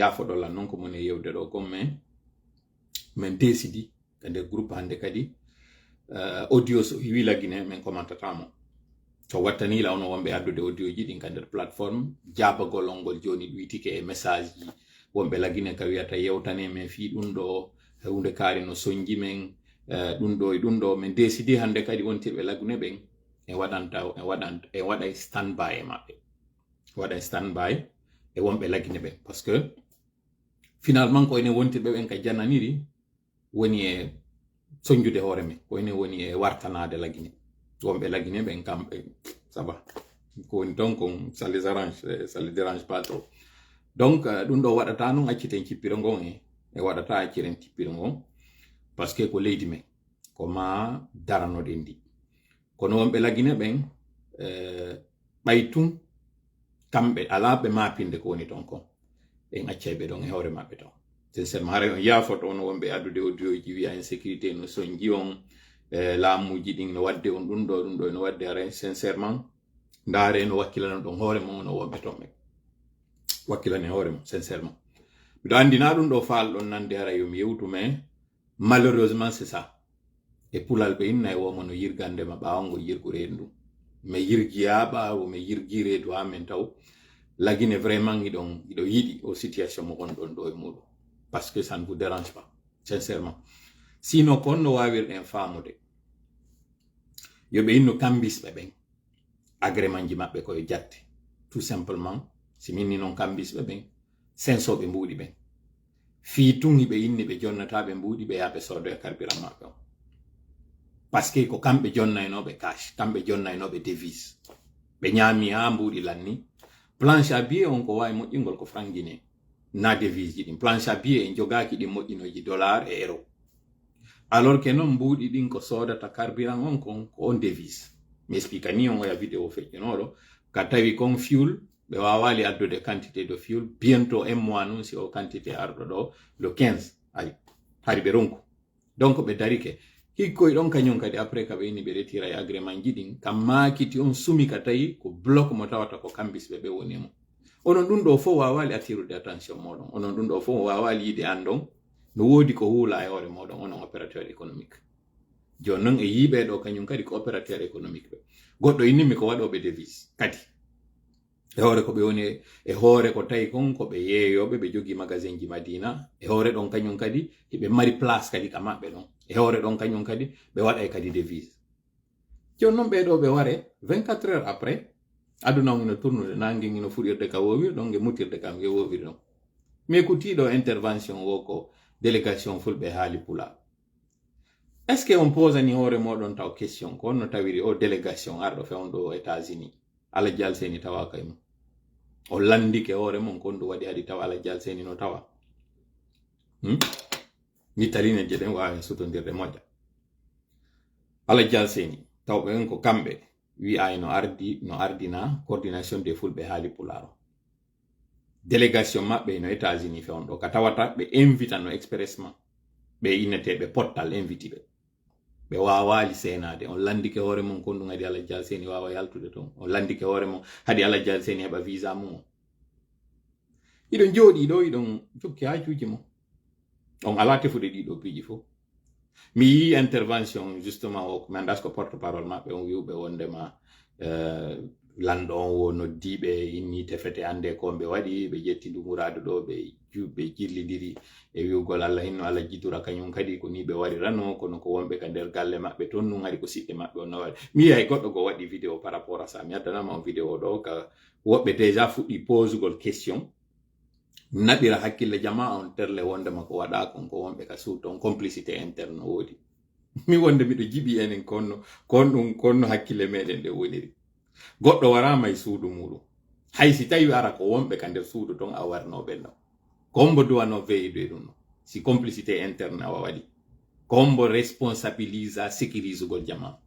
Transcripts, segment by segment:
yafoɗolla noon ko moni yewde ɗo comme min décidi e nder groupe hande kadi audio so wi lagine min commentatamo to wattanila ono wonɓe addude audio ji ɗin ka nder plateforme jabagol ngol joni ɗuytike e message ji wonɓe lagine ka wiyata yewtane men fi ɗum ɗo hunde kaari no soñji men ɗum ɗo e ɗum ɗo min décidi hande kadi wontirɓe lagune ɓen e waɗa standby e maɓɓe waɗa standby e wonɓe lagine ɓen par ce que finalement ko ene wontirɓe ɓen ka jannaniri woni e soñjude hoore men ko ene woni e wartanade lagine wonɓe lagine ɓen kamɓe ça va ko woni donc ça les dérange pas trop donc ɗum ɗo waɗata noon acciten cippiro ngon e waɗata acciren cippiro ngon par ce que ko leydi men ko ma daranoɗen ndi kono wonɓe lagine ɓen ɓay tun kamɓe ala ɓe mapinde ko woni ton kon en accayɓe ɗon e hoore maɓɓe ton sincèrement hara on yaafoto on wonɓe addude audio ji wiya insécurité no soñji on laamuji ɗin no wadde on ɗum ɗo no wadde hara sincèrement ndaare no wakkilano ɗon hoore mum no wonɓe ton ɓen wakkilane hoore mum sincèrement miɗo andina ɗum ɗo faal ɗon nande hara yomi yewtu mais malheureusement c'est ça e pulal ɓe inna e womo no yirgandema ɓawango yirgu reedu ɗum mi yirgiya ɓaawo mi yirgi reedu ha men taw lagine vraiment iɗo yiɗi o situation mo gonɗon ɗo e muɗum parce que ça ne vous dérange pas sincèrement sinon kon no wawirɗen faamude yoɓe inno kambisɓe ɓen agrément ji maɓɓe koye jatte tout simplement si minni noon kambisɓe ɓen sensoɓe mbuuɗi ɓen fii tun hiɓe inni ɓe jonnataɓe mbuuɗi ɓe yaɓe soodo e carburant maɓɓe on par ce que ko kamɓe jonnaynoɓe cash kamɓe jonnaynoɓe devise ɓe ñaami ha mbuuɗi lanni planche à billet on ko wawi moƴƴingol ko franc guiné na devise ji ɗin planche à billet en jogaki ɗin moƴƴinoji dollar e euro alors que noon mbuuɗi ɗin ko sodata carburant on ko on devise mi explica ni on oya vidéo feƴƴinoɗo ka tawi kon fuel ɓe wawali addude quantité de fuel bientôt un mois noon si o quantité arɗo ɗo le 15 hari ɓe ronku donc ɓe darike hikkoy ɗon kañum kadi après ka ɓe inni ɓe retira e agrément ji ɗin kam makiti on sumi ka tawi ko bloc mo tawata ko kambisɓe ɓe woni mo onon ɗum ɗo fof wawali attirude attention moɗon onon ɗum ɗo fof wawali yiide andon no woodi ko huula e hoore moɗon onon opérateur économique joni noon e yiiɓe ɗo kañum kadi ko opérateur économique ɓe goɗɗo innimi ko waɗoɓe devise kadi e hoore ko ɓe woni e hoore ko tawi kon ko ɓe yeeyoɓe ɓe jogui magasin ji madina e hoore ɗon kañum kadi hiɓe mari place kadi ka maɓɓe ɗon e hoore ɗon kañum kadi ɓe waɗa kadi devise joni noon ɓeɗo ɓe ware 24 heures après aduna on ino tournude nangue ino fuɗirde ka wowir ɗon ge mutirde kam ge wowir ɗon mais ko tiiɗo intervention wo ko délégation fulɓe haali pula est ce que on posani hoore moɗon taw question ko onno tawiri o délégation arɗo fewndo États-Unis ala jal seni tawa kay mum o landike hoore mum kon ɗum waɗi haɗi tawa ala jal seni no tawa mittaline je ɗen wawi sutodirde moƴƴa ala jal seni tawɓe en ko kamɓe wi'ay no ardina coordination des fulɓe haali pularo délégation maɓɓe no États-Unis fewnɗo ka tawata ɓe invitano expressement ɓe inneteɓe pottal inviti ɓe wawali senade on landike hoore mum kon ɗum haɗi ala jal seni wawa yaltude toon on landike hoore mum haɗi ala jal seni heɓa visa mum o iɗon jooɗi ɗo iɗon jokki hajuji mum on ala tefude ɗiɗo piiji fof mi yi intervention justement o mi andas ko porte parole maɓɓe on wiwɓe wondema lanɗo on wo noddiɓe inni tefete ande ko ɓe waɗi ɓe ƴetti ndumuradu ɗo ɓe jillidiri e wiwgol Allah hinno Allah jidura kañum kadi ko ni ɓe waɗirano kono ko wonɓe ka nder galle maɓɓe toon nun haɗi ko siɓɓe maɓɓe on no waɗi mi yiyay goɗɗo go waɗi vidéo par rapport à ça mi addanama on vidéo ɗo ka woɓɓe déjà fuɗɗi posugol question naɓira hakkille jama on terle wondema ko waɗa kon ko wonɓe ka suuto on complicité interne woodi mi wonde miɗo jiɓi enen konno hakkille meɗen ɗe woniri goɗɗo warama e suudu muɗum hay si tawi ara ko wonɓe ka nder suudu ton a warnoɓe ɗo kombo duwano veyide ɗum no si complicité interne awa waɗi kombo responsabilisa sécurisugol jama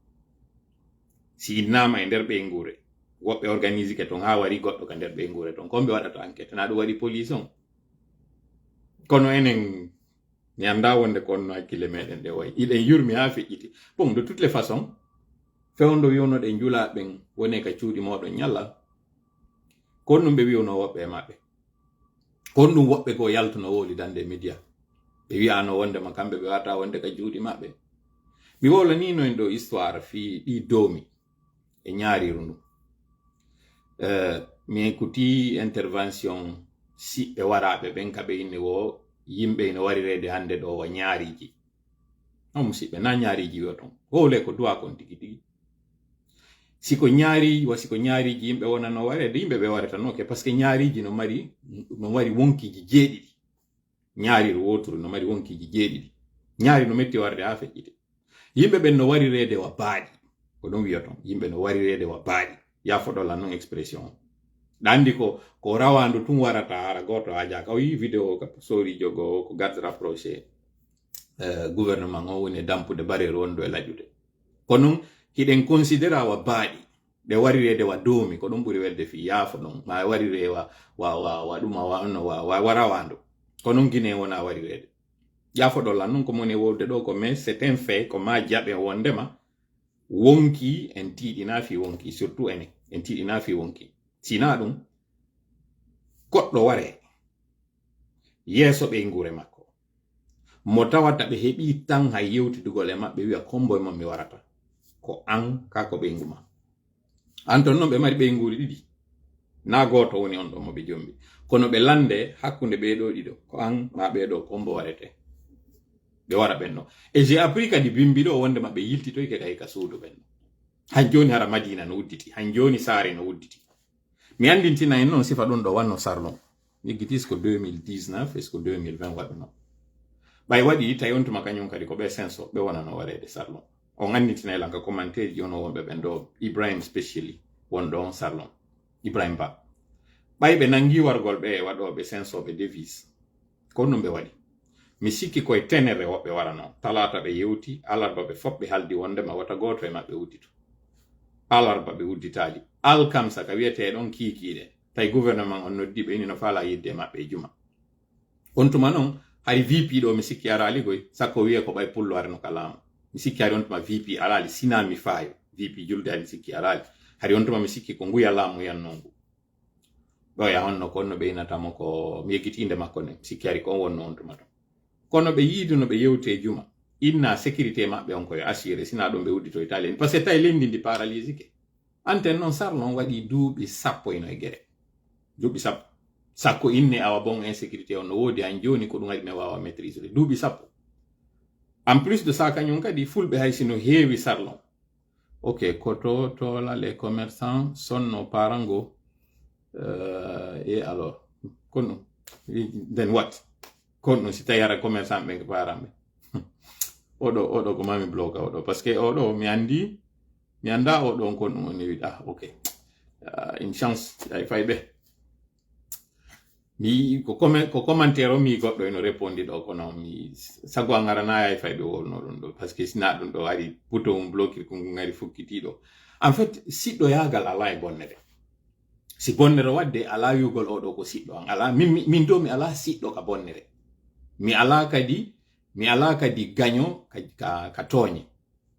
si innama e nder ɓeygure woɓɓe organise ke ton ha wari goɗɗo ka nder ɓeygure ton komɓe waɗata enquête na ɗum waɗi police on kono enen mi anda wonde konno hakkille meɗen ɗe wayi iɗen yurmi ha feƴƴiti bon de toutes les façons fewndo wiwnoɗe julaɓen woni ka cuuɗi moɗon ñalla kon ɗum ɓe wiwno woɓɓe maɓɓe kon ɗum woɓɓe ko yaltuno woli dande media ɓe wiyano wonde ma kamɓe ɓe wata wonde ka juuɗi maɓɓe mi wolani no en ɗo histoire fi ɗi domi e ñaariru ndu mi écouti intervention siɓɓe waraɓe ɓen kaɓe inni wo yimɓe ine warirede hande ɗo wa ñaariji on musidɓe na ñaariji wi ton wowle ko duwa kon tigi tigi siko ñaari wasiko ñaariji yimɓe wonano warede yimɓe ɓe waretanoke par ce que ñaariji no mari wonkiji jeeɗiɗi ñaariru woturu no mari wonkiji jeeɗiɗi ñaari no metti warde ha feƴƴite yimɓe ɓen no warirede wa baaɗi ko ɗum wiya ton yimɓe no warirede wa baaɗi yafoɗola non expression ɗandi ko rawandu tun warata hara goto ha jaka o yi vidéo sori jogo ko garde rapproché gouvernement o woni dampude bareru wondu e laƴude ko non hiɗen considéra wa baaɗi ɗe warirede wa doomi ko ɗum ɓuri welde fi yaafo ɗon ma warire wa ɗum wa rawandu ko non guine wona warirede yafoɗolla non ko moni wolde ɗo ko mais c'est un fait ko ma jaɓe wondema wonki en tiiɗina fi wonki surtout enen en tiiɗina fi wonki sina ɗum goɗɗo ware yeeso ɓe ngure makko mo tawata ɓe heɓi tan hay yewtidugol e maɓɓe wiya komboye mam mi warata ko an kako ɓeygu ma an ton noon ɓe mari ɓeyguri ɗiɗi na goto woni on ɗo mo ɓe jombi kono ɓe lande hakkunde ɓeɗo ɗiɗo ko an ma ɓeɗo kombo warete ɓe wara ɓenno et j'ai appris kadi bimbiɗo wonde maɓe yiltitoyke kay ka suudu ɓenno han joni hara madina no wudditi han joni saare no wudditi mi andintina en noon sifa ɗum ɗo wanno sarno yiggitis ko 2019 est ce que 2020 waɗuno ɓay waɗi tawi on tuma kañum kadi ko ɓe senso ɓe wonano warede sarlon on andintina elanka commentaire ji ono wonɓe ɓen ɗo Ibrahim specially wonɗo on sarlon Ibrahim Ba ɓay ɓe nangi wargol ɓe waɗoɓe sensoɓe devise ko ɗum ɓe waɗi mi sikki koye tenere woɓɓe warano talata ɓe yewti alarba ɓe fof ɓe haldi wondema wata goto e maɓɓe uddito alarba ɓe udditali alkamsa ka wiyete ɗon kiikiɗe tawi gouvernement on noddi ɓe ini no faala yidde e maɓɓe e juma on tuma noon hari VP ɗo mi sikki arali goy sakko wiye ko ɓay pullo arno kalama mi sikki hari on tuma VP arali sinami faayo VP julde hari mi sikki arali hari on tuma mi sikki ko nguya laamu yannongu ɗo ya honno konno ɓe inatamo ko mi yeggitinde makko ne mi sikki hari ko on wonno on tuma to kono ɓe yiidu no ɓe yewte juma inna sécurité maɓɓe on koye assuré sina ɗum ɓe uddito italien par ce que tawi lendi ndi paralysike anten noon sarlon waɗi duuɓi sappo ino e guere duuɓi sappo sakko inne awa bon insécurité on no woodi han joni ko ɗum waɗi ne wawa maîtrise duuɓi sappo en plus de ça kañum kadi fulɓe hay sino heewi sarlon ok koto tola les commerçants sonno parango et alors kono then what kono si tawi ara commerçant ɓe paramɓe oɗo ko mami bloqué oɗo par ce que oɗo mi anda oɗo on kon ɗum woni wiɗa ok une chance ay fay ɓe mi ko commentaire o mi goɗɗo eno répondi ɗo kono mi sago an arana ay fay ɓe wolno ɗum ɗo par ce que sina ɗum ɗo ari bouton bloqué ko ngari fukkitiɗo en fait siɗɗo yagal ala e bonnere si bonnere wadde ala yugol oɗo ko siɗɗo an ala min do mi ala siɗɗo ka bonnere mi ala kadi gaño ka tooñe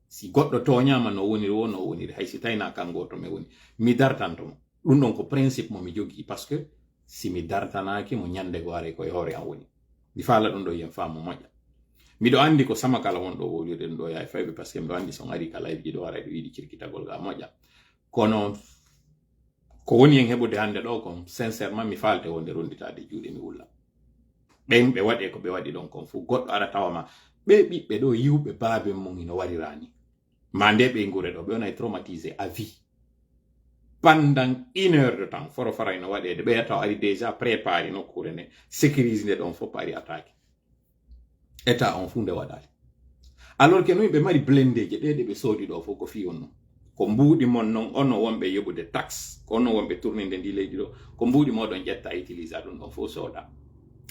si goɗɗo tooñama no woniri hay si tawina kango to mi woni mi dartantomo ɗum ɗon ko principe mo mi jogui par ce que si mi dartanaki mo ñande go are koye hoore an woni mi faala ɗum ɗo yen faamu moƴƴa miɗo andi ko sama kala wonɗo wolirde ɗum ɗo yaha fayɓe par ce que miɗo andi son ari ka live ji ɗo ara ɗo yiɗi cirkitagol ga moƴƴa kono ko woni en heɓude hande ɗo kon sincèrement mi falte wonde ronditade juuɗe mi wulla ɓen ɓe waɗe ko ɓe waɗi ɗon kon fu goɗɗo ara tawama ɓe ɓiɓɓe ɗo yiwɓe baabe mum ino warirani ma nde ɓe ngure ɗo ɓe wonay traumatisé à vie pendant 1 heure de temps foro fara ino waɗede ɓe taw ari déjà préparé nokkure nde sécurise nde ɗon fof ari attaque état on fu nde waɗali alors que no ɓe mari blendeje ɗeɗe ɓe soodi ɗo fof ko fi on non ko mbuuɗi mon non ono wonɓe yoɓude taxe ko ono wonɓe tournide ndi leydi ɗo ko mbuuɗi moɗon ƴetta utilisa ɗum ɗon fof sooda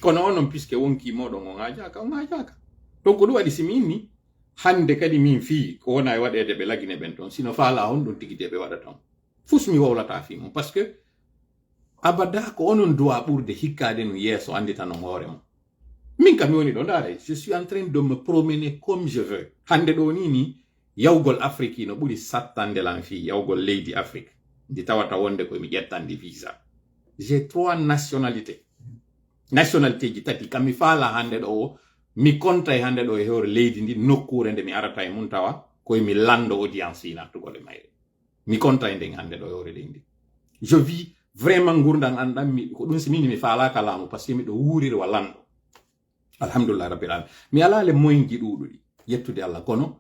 kono onon puisque wonki moɗon on hajaka donc ko ɗum waɗi simi inni hande kadi min fi ko wona e waɗede ɓe lagine ɓen toon sino faala on ɗum tigide ɓe waɗa toon fus mi wowlata fi mum par ce que abada ko onon dowa ɓurde hikkade no yeeso andita non hoore mum min kam mi woni ɗo ndaare je suis en train de me promener comme je veux hande ɗo ni yawgol Afrique no ɓuri sattande lan fi yawgol leydi Afrique ndi tawata wonde ko mi ƴettandi visa j'ai 3 nationalités nationalité ji tati kam mi faala hande ɗo mi konta e hande ɗo e hewre leydi ndi nokkure nde mi arata e mum tawa koye mi lando audience yi nattugol e mayre mi konta e nden hande ɗo e hewre leydi je vis vraiment gurdam anɗam ko ɗum simini mi faalaka laamu par ce que miɗo wuurirwa lando alhamdulillah rabbil alamin mi ala le moyenji ɗuɗuɗi yettude Allah kono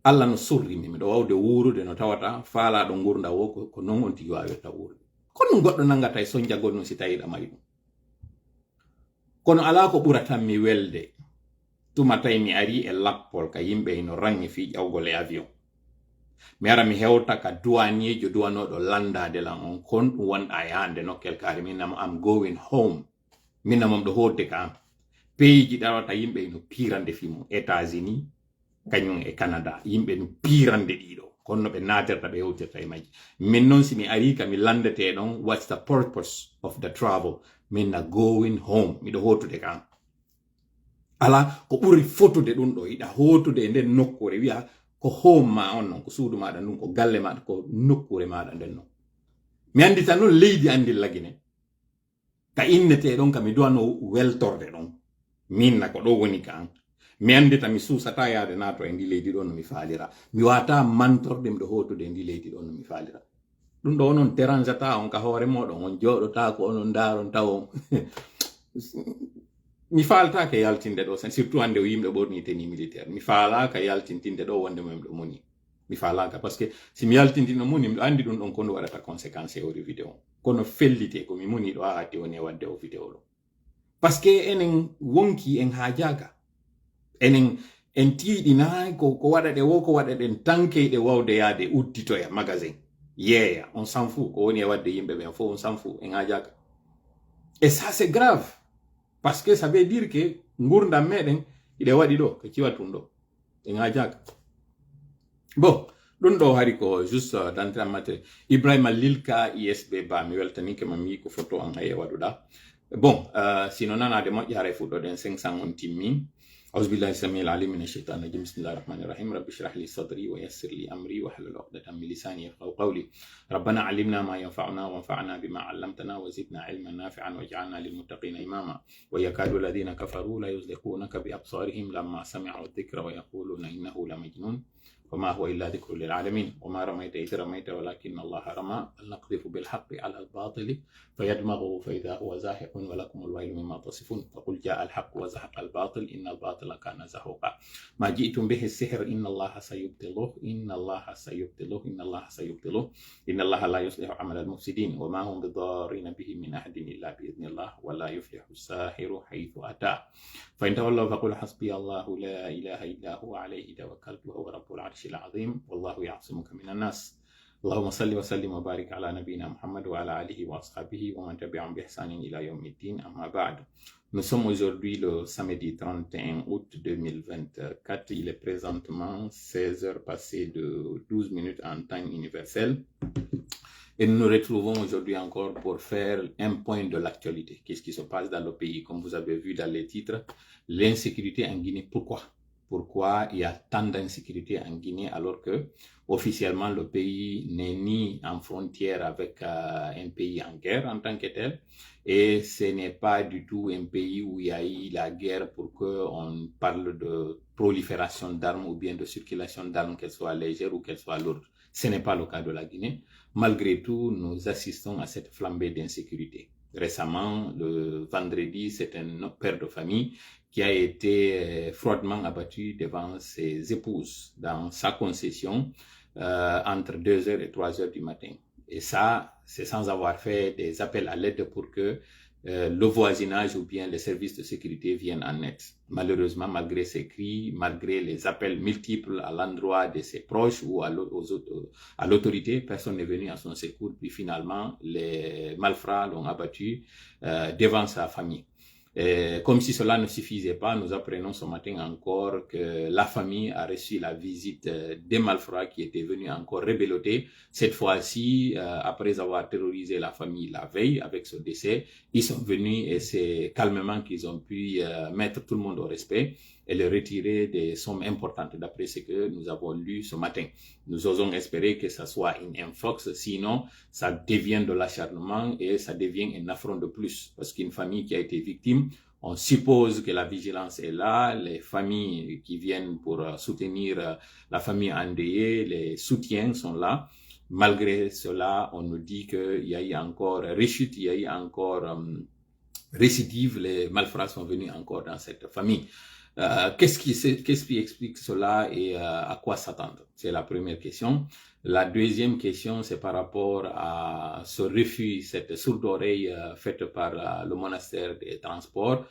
Allah no sorrimi miɗo wawde wuurude no tawata faalaɗo gurda wo ko non on tigi wawirta wuurude kono goɗɗo nangata e soñjagol non si tawiɗa mayi ɗum kono ala ko ɓuratan mi welde tuma tawi mi ari e lappol ka yimɓe no rangi fi ƴawgol e avion mi ara mi hewta ka douanier jo duwanoɗo landade lan on kon ɗum wonɗa e hande nokkel kaari minnamo am going home minnamom ɗo hodde ka am pays ji ɗawata yimɓe no pirande fimum États-Unis kañum e Canada yimɓe no pirande ɗiɗo kono ɓe naterta ɓe hewtirta e majji min noon si mi ari ka mi landete ɗon what's the purpose of the travel minna going home miɗo hotude kam ala ko ɓuri fotude ɗum ɗo yiɗa hotude e nden nokkure wiya ko home ma on non ko suudu maɗa ɗum ko galle maɗa ko nokkure maɗa nden non mi andi tan noon leydi andi lagine ka innete ɗon ka mi duwano weltorde ɗon minna ko ɗo woni kan mi andi tan mi suusata yaade nato e ndi leydi ɗo no mi faalira mi wata mantorde miɗo hotude e ndi leydi ɗo no mi faalira ɗum ɗo onon dérangeata on ka hoore moɗon on jooɗota ko onon daron taw mi faaltaka yaltinde ɗo surtout hande o yimɓe ɓorni teni militaire mi faalaka yaltintinde ɗo wonde mo miɗo moni mi faalaka par ce que si mi yaltintino moni miɗo andi ɗum ɗon kono waɗata conséquence e ori vidéo kono fellite ko mi moni ɗo hatti woni e wadde o vidéo ɗo par ce que enen wonki en haajaga enen en tiiɗina ko waɗaɗe wo ko waɗaɗen tankeyɗe wawde yaade udditoya magasin yeeya on s'en fout ko woni e wadde yimɓe ɓen fof on s'en fout en haajaga et ça c'est grave parce que ça veut dire que gurdam meɗen iɗe waɗi ɗo ko ciwatum ɗo en haajaga bon ɗum ɗo hari ko juste d'entrée en matière Ibrahima Lilka ISB ba mi weltanike ma mi ko photo an haye waɗuɗa bon sino nanade moƴƴi hara fuɗɗoɗen 500 on timmi أعوذ بالله السميع العليم من الشيطان الرجيم بسم الله الرحمن الرحيم رب اشرح لي صدري ويسر لي أمري واحلل عقدة من لساني يفقهوا قولي ربنا علمنا ما ينفعنا وانفعنا بما علمتنا وزدنا علما نافعا واجعلنا للمتقين إماما ويكاد الذين كفروا لا يزلقونك بأبصارهم لما سمعوا الذكر ويقولون إنه لمجنون وما هو إلا ذكر للعالمين وما رميت إذ رميت ولكن الله رمى نقذف بالحق على الباطل فيدمغه فإذا هو زاهق ولكم الويل مما تصفون فقل جاء الحق وزهق الباطل إن الباطل كان زهوقا ما جئتم به السحر إن الله سيبطله إن الله سيبطله إن الله سيبطله إن الله لا يصلح عمل المفسدين وما هم بضارين به من أحد إلا بإذن الله ولا يفلح الساحر حيث أتى فإن تولوا فقل حسبي الله لا إله إلا هو عليه توكلت وهو رب العرش العظيم والله يعصمك من الناس اللهم صل وسلم وبارك على نبينا محمد وعلى آله وأصحابه ومن تبعهم بإحسان إلى يوم الدين أما بعد. Nous sommes aujourd'hui le samedi 31 août 2024. Il est présentement 16 heures passées de 12 minutes en temps universel. Et nous nous retrouvons aujourd'hui encore pour faire un point de l'actualité. Qu'est-ce qui se passe dans le pays? Comme vous avez vu dans les titres, l'insécurité en Guinée. Pourquoi il y a tant d'insécurité en Guinée alors que officiellement le pays n'est ni en frontière avec un pays en guerre en tant que tel, et ce n'est pas du tout un pays où il y a eu la guerre pour qu'on parle de prolifération d'armes ou bien de circulation d'armes, qu'elles soient légères ou qu'elles soient lourdes. Ce n'est pas le cas de la Guinée. Malgré tout, nous assistons à cette flambée d'insécurité. Récemment, le vendredi, c'est un père de famille qui a été froidement abattu devant ses épouses dans sa concession entre 2h et 3h du matin. Et ça, c'est sans avoir fait des appels à l'aide pour que le voisinage ou bien les services de sécurité viennent en aide. Malheureusement, malgré ces cris, malgré les appels multiples à l'endroit de ses proches ou à l'autorité, personne n'est venu à son secours. Puis finalement, les malfrats l'ont abattu devant sa famille. Comme si cela ne suffisait pas, nous apprenons ce matin encore que la famille a reçu la visite des malfrats qui étaient venus encore rebeloter. Cette fois-ci, après avoir terrorisé la famille la veille avec ce décès, ils sont venus et c'est calmement qu'ils ont pu mettre tout le monde au respect et le retirer des sommes importantes d'après ce que nous avons lu ce matin. Nous osons espérer que ça soit une infox, sinon ça devient de l'acharnement et ça devient un affront de plus. Parce qu'une famille qui a été victime, on suppose que la vigilance est là, les familles qui viennent pour soutenir la famille endeuillée, les soutiens sont là. Malgré cela, on nous dit qu'il y a eu encore rechute, il y a eu encore récidive, les malfrats sont venus encore dans cette famille. Qu'est-ce qui explique cela et à quoi s'attendre? C'est la première question. La deuxième question, c'est par rapport à ce refus, cette sourde oreille faite par le monastère des transports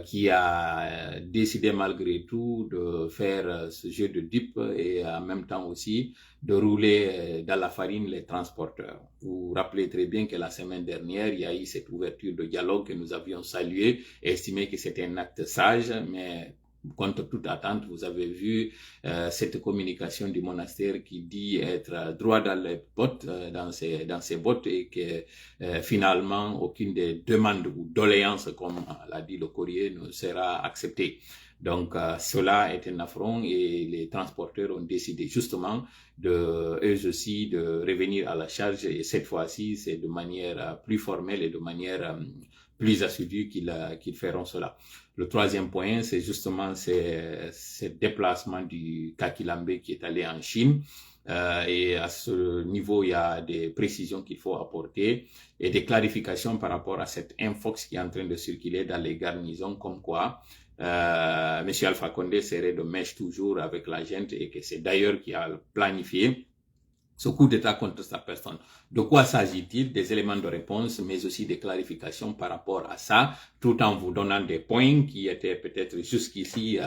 qui a décidé malgré tout de faire ce jeu de dupe et en même temps aussi de rouler dans la farine les transporteurs. Vous vous rappelez très bien que la semaine dernière, il y a eu cette ouverture de dialogue que nous avions saluée et estimé que c'était un acte sage, mais contre toute attente, vous avez vu cette communication du monastère qui dit être droit dans les bottes, dans ses bottes, et que finalement aucune des demandes ou doléances, comme l'a dit le courrier, ne sera acceptée. Donc cela est un affront et les transporteurs ont décidé justement eux aussi de revenir à la charge, et cette fois-ci c'est de manière plus formelle et de manière plus assidue qu'ils feront cela. Le troisième point, c'est justement ce déplacement du Kakilambe qui est allé en Chine. Et à ce niveau, il y a des précisions qu'il faut apporter et des clarifications par rapport à cette infox qui est en train de circuler dans les garnisons, comme quoi M. Alpha Condé serait de mèche toujours avec la gente et que c'est d'ailleurs qui a planifié ce coup d'État contre sa personne. De quoi s'agit-il? Des éléments de réponse, mais aussi des clarifications par rapport à ça, tout en vous donnant des points qui étaient peut-être jusqu'ici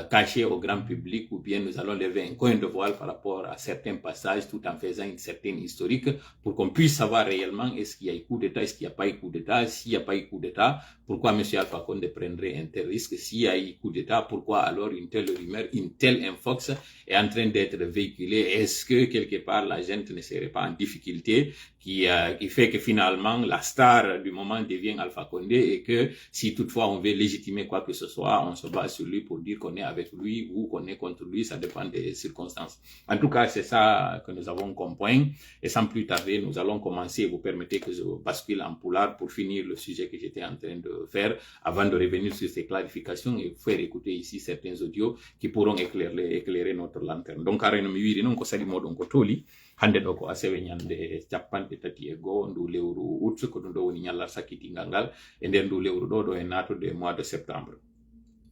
cachés au grand public, ou bien nous allons lever un coin de voile par rapport à certains passages, tout en faisant une certaine historique, pour qu'on puisse savoir réellement est-ce qu'il y a eu coup d'État, est-ce qu'il n'y a pas eu coup d'État, s'il n'y a pas eu coup d'État, pourquoi M. Alpha Condé prendrait un tel risque, s'il y a eu coup d'État, pourquoi alors une telle rumeur, une telle infox est en train d'être véhiculée, est-ce que quelque part la gente ne serait pas en difficulté, qui fait que finalement la star du moment devient Alpha Condé, et que si toutefois on veut légitimer quoi que ce soit, on se base sur lui pour dire qu'on est avec lui ou qu'on est contre lui, ça dépend des circonstances. En tout cas, c'est ça que nous avons comme point, et sans plus tarder, nous allons commencer. Vous permettez que je bascule en poulard pour finir le sujet que j'étais en train de faire, avant de revenir sur ces clarifications et vous faire écouter ici certains audios qui pourront éclairer notre lanterne. Donc, areno mi wiri non ko sali modon ko toli hande ɗo ko asewe ñande capanɗe tati e goho ndu lewru août ko ɗum ɗo woni ñallar sakkitingal ngal e nder ndu lewru ɗo e natude mois de septembre.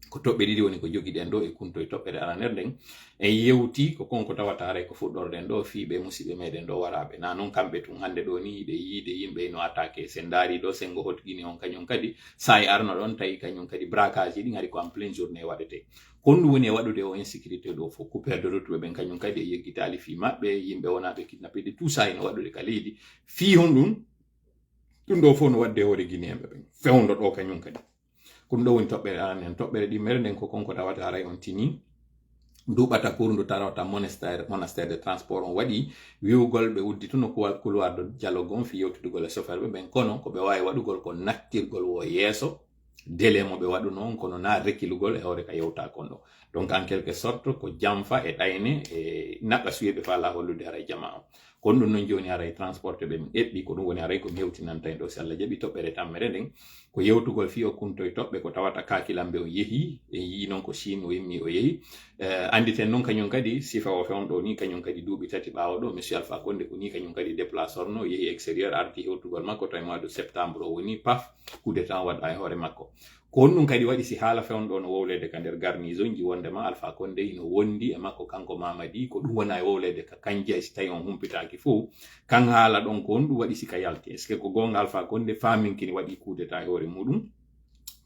Ko toɓɓe ɗiɗi woni ko jogiɗen ɗo e kunto e toɓɓere araner ɗen en yewti ko konko tawata haray ko fuɗɗorɗen ɗo fiiɓe musidɓe meɗen ɗo waraɓe na noon kamɓe tun hande ɗo ni yiɗe yiide yimɓe no attaqué sen daari ɗo sengo hotgini on kañum kadi sa e arno ɗon tawi kañum kadi braquage ɗi gari ko en pleine journée waɗete kon ɗum woni e waɗude o insécurité ɗo fof coupeur de route ɓen kañum kadi e yeggitali fi maɓɓe yimɓe wonaɓe kidnappé tout ça ene waɗude ka leydi fi hon ɗum ɗo fof no wadde hoore guinéenɓe ɓen fewndo ɗo kañum kadi ko ɗum ɗo woni toɓɓere anen toɓɓere ɗi mere nden ko konko tawata haray on tini duɓata pour ndu tarawta monastère de transport on waɗi wiwgol ɓe uddituno couloir de dialogue on fi yewtidugol e chauffeur ɓe ɓen kono ko ɓe wawi waɗugol ko nattirgol wo yeeso délai mo ɓe waɗu noon kono na rekkilugol e hawre ka yewta kon ɗo donc en quelque sorte ko jamfa e ɗayne e naɓɓa suyeɓe fa la hollude haray jama o kono ɗum noon joni haray transporte ɓe min eɓɓi ko ɗum woni haray ko mi hewtinanta en ɗo si Allah jaɓi toɓɓere tammere nden ko yewtugol fi o kunto e toɓɓe ko tawata Kakilambe o yeehi e yi noon ko Chine o yimmi o yeehi anditen noon kañum kadi sifa o fewn ɗo ni kañum kadi duuɓi tati ɓawa ɗo monsieur Alpha Condé ko ni kañum kadi déplace orno yeehi extérieur arti hewtugol makko to e mois de septembre o woni paf coup d'état waɗa e hoore makko ko on ɗum kadi waɗi si haala fewnɗo no wowlede ka nder garnison ji wondema Alpha Condé ino wondi e makko kanko Mamadi ko ɗum wona e wowlede ka kanjay si tawi on humpitaki fo kan haala ɗon ko on ɗum waɗi sika yalti est ce que ko gonga Alpha Condé faminkini waɗi coup d'état e hoore muɗum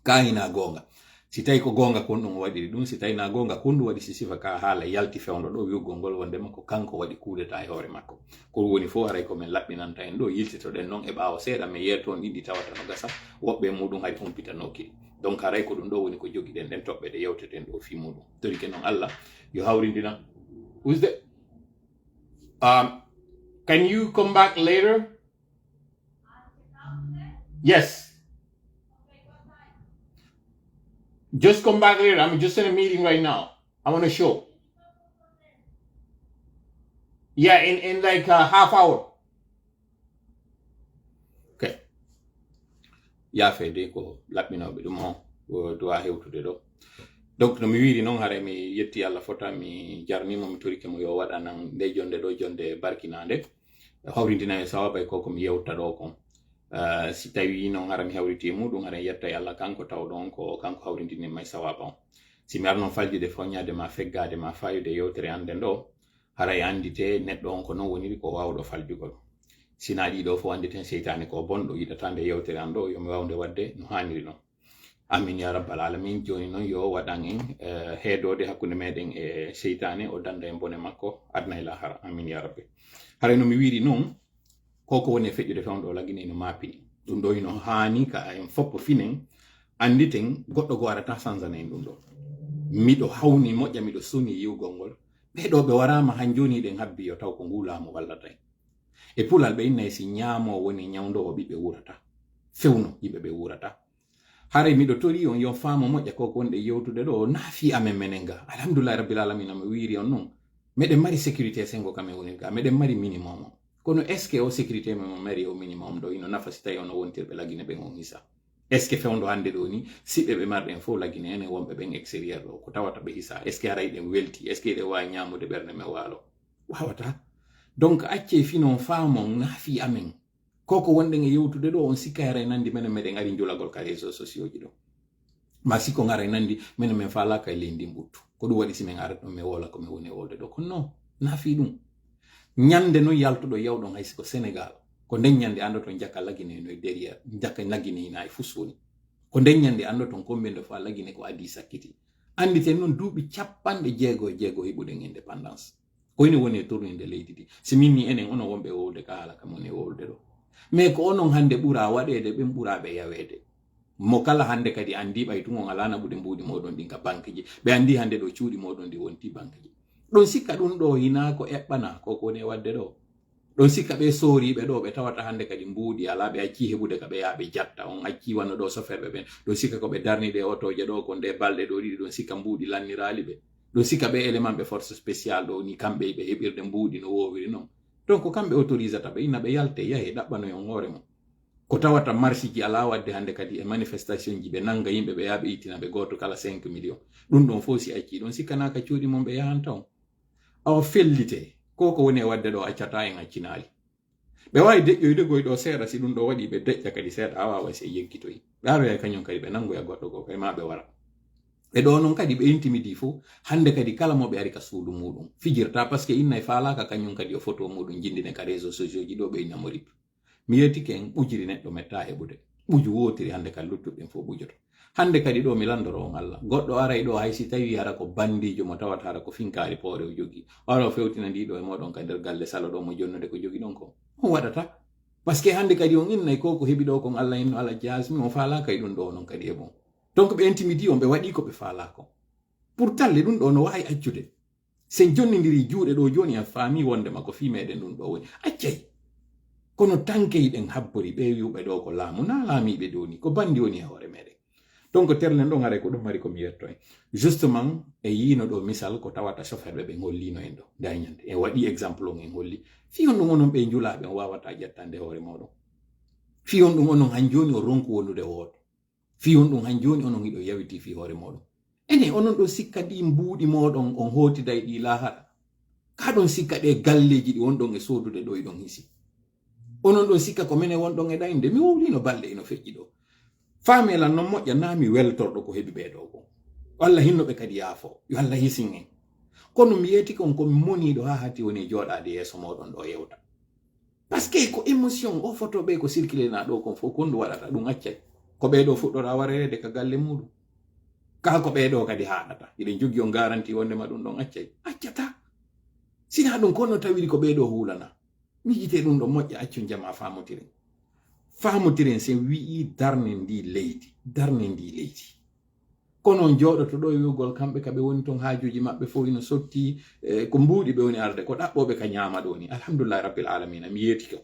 ka hina gonga si tawi ko gonga kon ɗum waɗiri ɗum si tawi na gonga kon ɗum waɗi si sifa ka haala yalti fewndo ɗo wi'ugol ngol wondema ko kanko waɗi kuudeta e hoore makko ko woni fof aray komin laɓɓinanta en ɗo yiltitoɗen noon e ɓaawa seeɗa mi yeeton ɗiɗi tawata no gasa woɓɓe muɗum hay humpitanoki donc aray ko ɗum ɗo woni ko jogiɗen ɗen toɓɓe ɗe yewteten ɗo fi muɗum torike noon Allah yo hawrindina usde can you come back later? Yes. Just come back later. I'm just in a meeting right now. I want to show. Yeah, in like a half hour. Okay. Ya fede ko laɓɓinoɓe ɗum on duwa hewtude ɗo. Donc no mi wiiri noon hare mi yetti Allah fota mi jarnimo mi torike mo yo waɗa nan nde jonde ɗo jonde barkinande hawrindina e sawaba ko mi yewta ɗo kon si tawi noon hara mi hawriti muɗum hara yetta e Allah kanko taw ɗon ko kanko hawrindini may sawaba on si mi arnon faljude foññade ma feggade ma fayude yewtere anden ɗo hara e andite neɗɗo on ko noon woniri ko wawɗo faljugol sina ɗiɗo fo anditen seytane ko bonɗo yiɗata nde yewtere an ɗo yomi wawde wadde no haniri noon amin ya rabbal alamin joni noon yo waɗan en heedode hakkunde meɗen e seytane o danda en bone makko adna e lahara amin ya rabbi hara no mi wiiri noon koko woni e feƴƴude fewndo lagine no mapini ɗum ɗo ino haani ka en foppo finen anditen goɗɗo go warata sansana en ɗum ɗo miɗo hawni moƴƴa miɗo soni yiwgol ngol ɓeɗo ɓe warama han joni ɗen habbi yo taw ko ngulamo wallata en e pulal ɓe innayi si ñaamo woni ñawdowo ɓiɓɓe wurata fewno yimɓe ɓe wurata hare miɗo tori on yo faamo moƴƴa koko wonɗe yewtude ɗo naafi amen menen ga alhamdulillah rabbil alamin mi wiiri on noon meɗen mari sécurité sengo kamen woni ga meɗen mari minimum o kono est ce que o sécurité men mo mari o minimum ɗo ino nafa si tawi ono wontirɓe lagine ɓen on hisa est ce que fewndo hannde ɗo ni siɓɓe ɓe marɗen fof lagine ene wonɓe ɓen extérieur ɗo ko tawata ɓe hisa est ce que haray ɗen welti est ce que ɗe wawi ñamude ɓernde men waalo wawata donc acce finon faamon naafi amen koko wonɗen e yewtude ɗo on sikka haray nandi menen meɗen ari julagol ka réseaux sociaux ji ɗo ma sikko ngaray nandi menen men falaka e leydi mbuttu ko ɗum waɗi simen arat ɗon mi wola komi woni e wolde ɗo kono non naafi ɗum ñande no yaltuɗo yawɗon hay siko Sénégal ko nden ñande andoton jakka lagine no derrière jakka lagine ina e fusoni ko nden ñande andoton kombendo fa lagine ko adi sakkiti anditen noon duuɓi 60 hiɓuɗen indépendance koyni woni e tournide leydi ndi si minni enen onon wonɓe e wolde ka haala kam woni e wolde ɗo mais ko onon hande ɓura waɗede ɓen ɓuraɓe yawede mo kala hande kadi andi ɓay tun on alana ɓuɗe mbuɗi moɗon ɗin ka banque ji ɓe andi hande ɗo cuuɗi moɗon ndi wonti banque ji ɗon sikka ɗum ɗo hina ko eɓɓana koko woni e wadde ɗo ɗon sikka ɓe sooriɓe ɗo ɓe tawata hande kadi mbuuɗi ala ɓe acci heɓude ka ɓe yaaɓe jatta on acci wanno ɗo soferɓe ɓen ɗon sikka ko ɓe darniɗe otoje ɗo kon ɗe balɗe ɗo ɗiɗi ɗon sikka mbuuɗi lannirali ɓe ɗon sikka ɓe élément ɓe force spécial ɗo ni kamɓe ɓe heɓirde mbuuɗi no wowiri noon donc kamɓe autorisata ɓe inna ɓe yalte yahe ɗaɓɓanoy on hoore mum ko tawata marche ji ala wadde hande kadi e manifestation ji ɓe nanga yimɓe ɓe yaaɓe ittina ɓe goto kala 5 millions ɗum ɗon fof si acci ɗon sikkanaka cuuɗi mum ɓe yahanta on awa fellite koko woni e wadde ɗo accata en accinaali ɓe wawi deƴƴoyde goy ɗo seeɗa si ɗum ɗo waɗi ɓe deƴƴa kadi seeɗa a wawa si yeggitoyi ɓaroya kañum kadi ɓe nangoya goɗɗo go kay ma ɓe wara ɓe ɗo noon kadi ɓe intimidi fof hande kadi kala mo ɓe ari ka suudu muɗum fijirta par ce que inna e faalaka kañum kadi o photo muɗum jindine ka réseaux sociaux ji ɗo ɓe innamo rip mi yettike en ɓujiri neɗɗo metta heɓude ɓuju wotiri hande kadi luttuɓen fof ɓujoto hande kadi ɗo mi landoro on Allah goɗɗo aray ɗo hay si tawi hara ko bandijo mo tawata hara ko finkari poore o jogi wara o fewtina ndiɗo e moɗon ka nder galle salo ɗo mo jonnude ko jogi ɗon ko on waɗata par ce que hande kadi on innay ko heɓi ɗo kon Allah inno ala jasmi on faalaka e ɗum ɗo non kadi e bon donc ɓe intimidi on ɓe waɗi ko ɓe faalako pourtant le ɗum ɗo no wawi accude sen jonnidiri juuɗe ɗo joni en faami wondema ko fi meɗen ɗum ɗo woni accay kono tankeyiɗen habbori ɓe wiwɓe ɗo ko laamu na laamiɓe ɗo ni ko bandi woni e hoore meɗen donc terlen ɗon haray ko ɗum mari komi yetto en justement e yino ɗo misal ko tawata soferɓe ɓe hollino en ɗo dañande e waɗi exemple on en holli fi on ɗum onon ɓe julaɓe on wawata ƴettande hoore moɗon fi on ɗum onon han joni o ronku wonnude woɗo fi on ɗum han joni onon hiɗo yawiti fi hoore moɗon ene onon ɗo sikka ɗi mbuuɗi moɗon on hotiday ɗi lahara ka ɗon sikka ɗe galleji ɗi wonɗon e sodude ɗo eɗon hisi onon ɗon sikka ko mene wonɗon e ɗayde mi wowlino balɗe eno feƴƴi ɗo faamelan noon moƴƴa nami weltorɗo ko heɓi ɓeɗo ko walla hinnoɓe kadi yaafo yo Allah hisin en kono mi yeeti kon komi moniɗo ha hatti woni joɗade yeeso moɗon ɗo yewta par ce que ko émotion o photo ɓe ko circulé na ɗo kon fof kondu waɗata ɗum accay ko ɓeɗo fuɗɗora warede ka galle muɗum kako ɓeɗo kadi haɗata iɗen jogui on garanti wondema ɗum ɗon accata sina ɗum kono tawiri ko ɓeɗo hulana mi yite ɗum ɗo moƴƴa accu jama famutiren sen wi'i darne ndi leydi kono jooɗoto ɗo wi'ugol kamɓe kaɓe woni ton haajuji maɓɓe fof ino sotti ko mbuuɗi ɓe woni arde ko ɗaɓɓoɓe ka ñaama ɗo ni alhamdulillahi rabbil alamina mi yeeti ko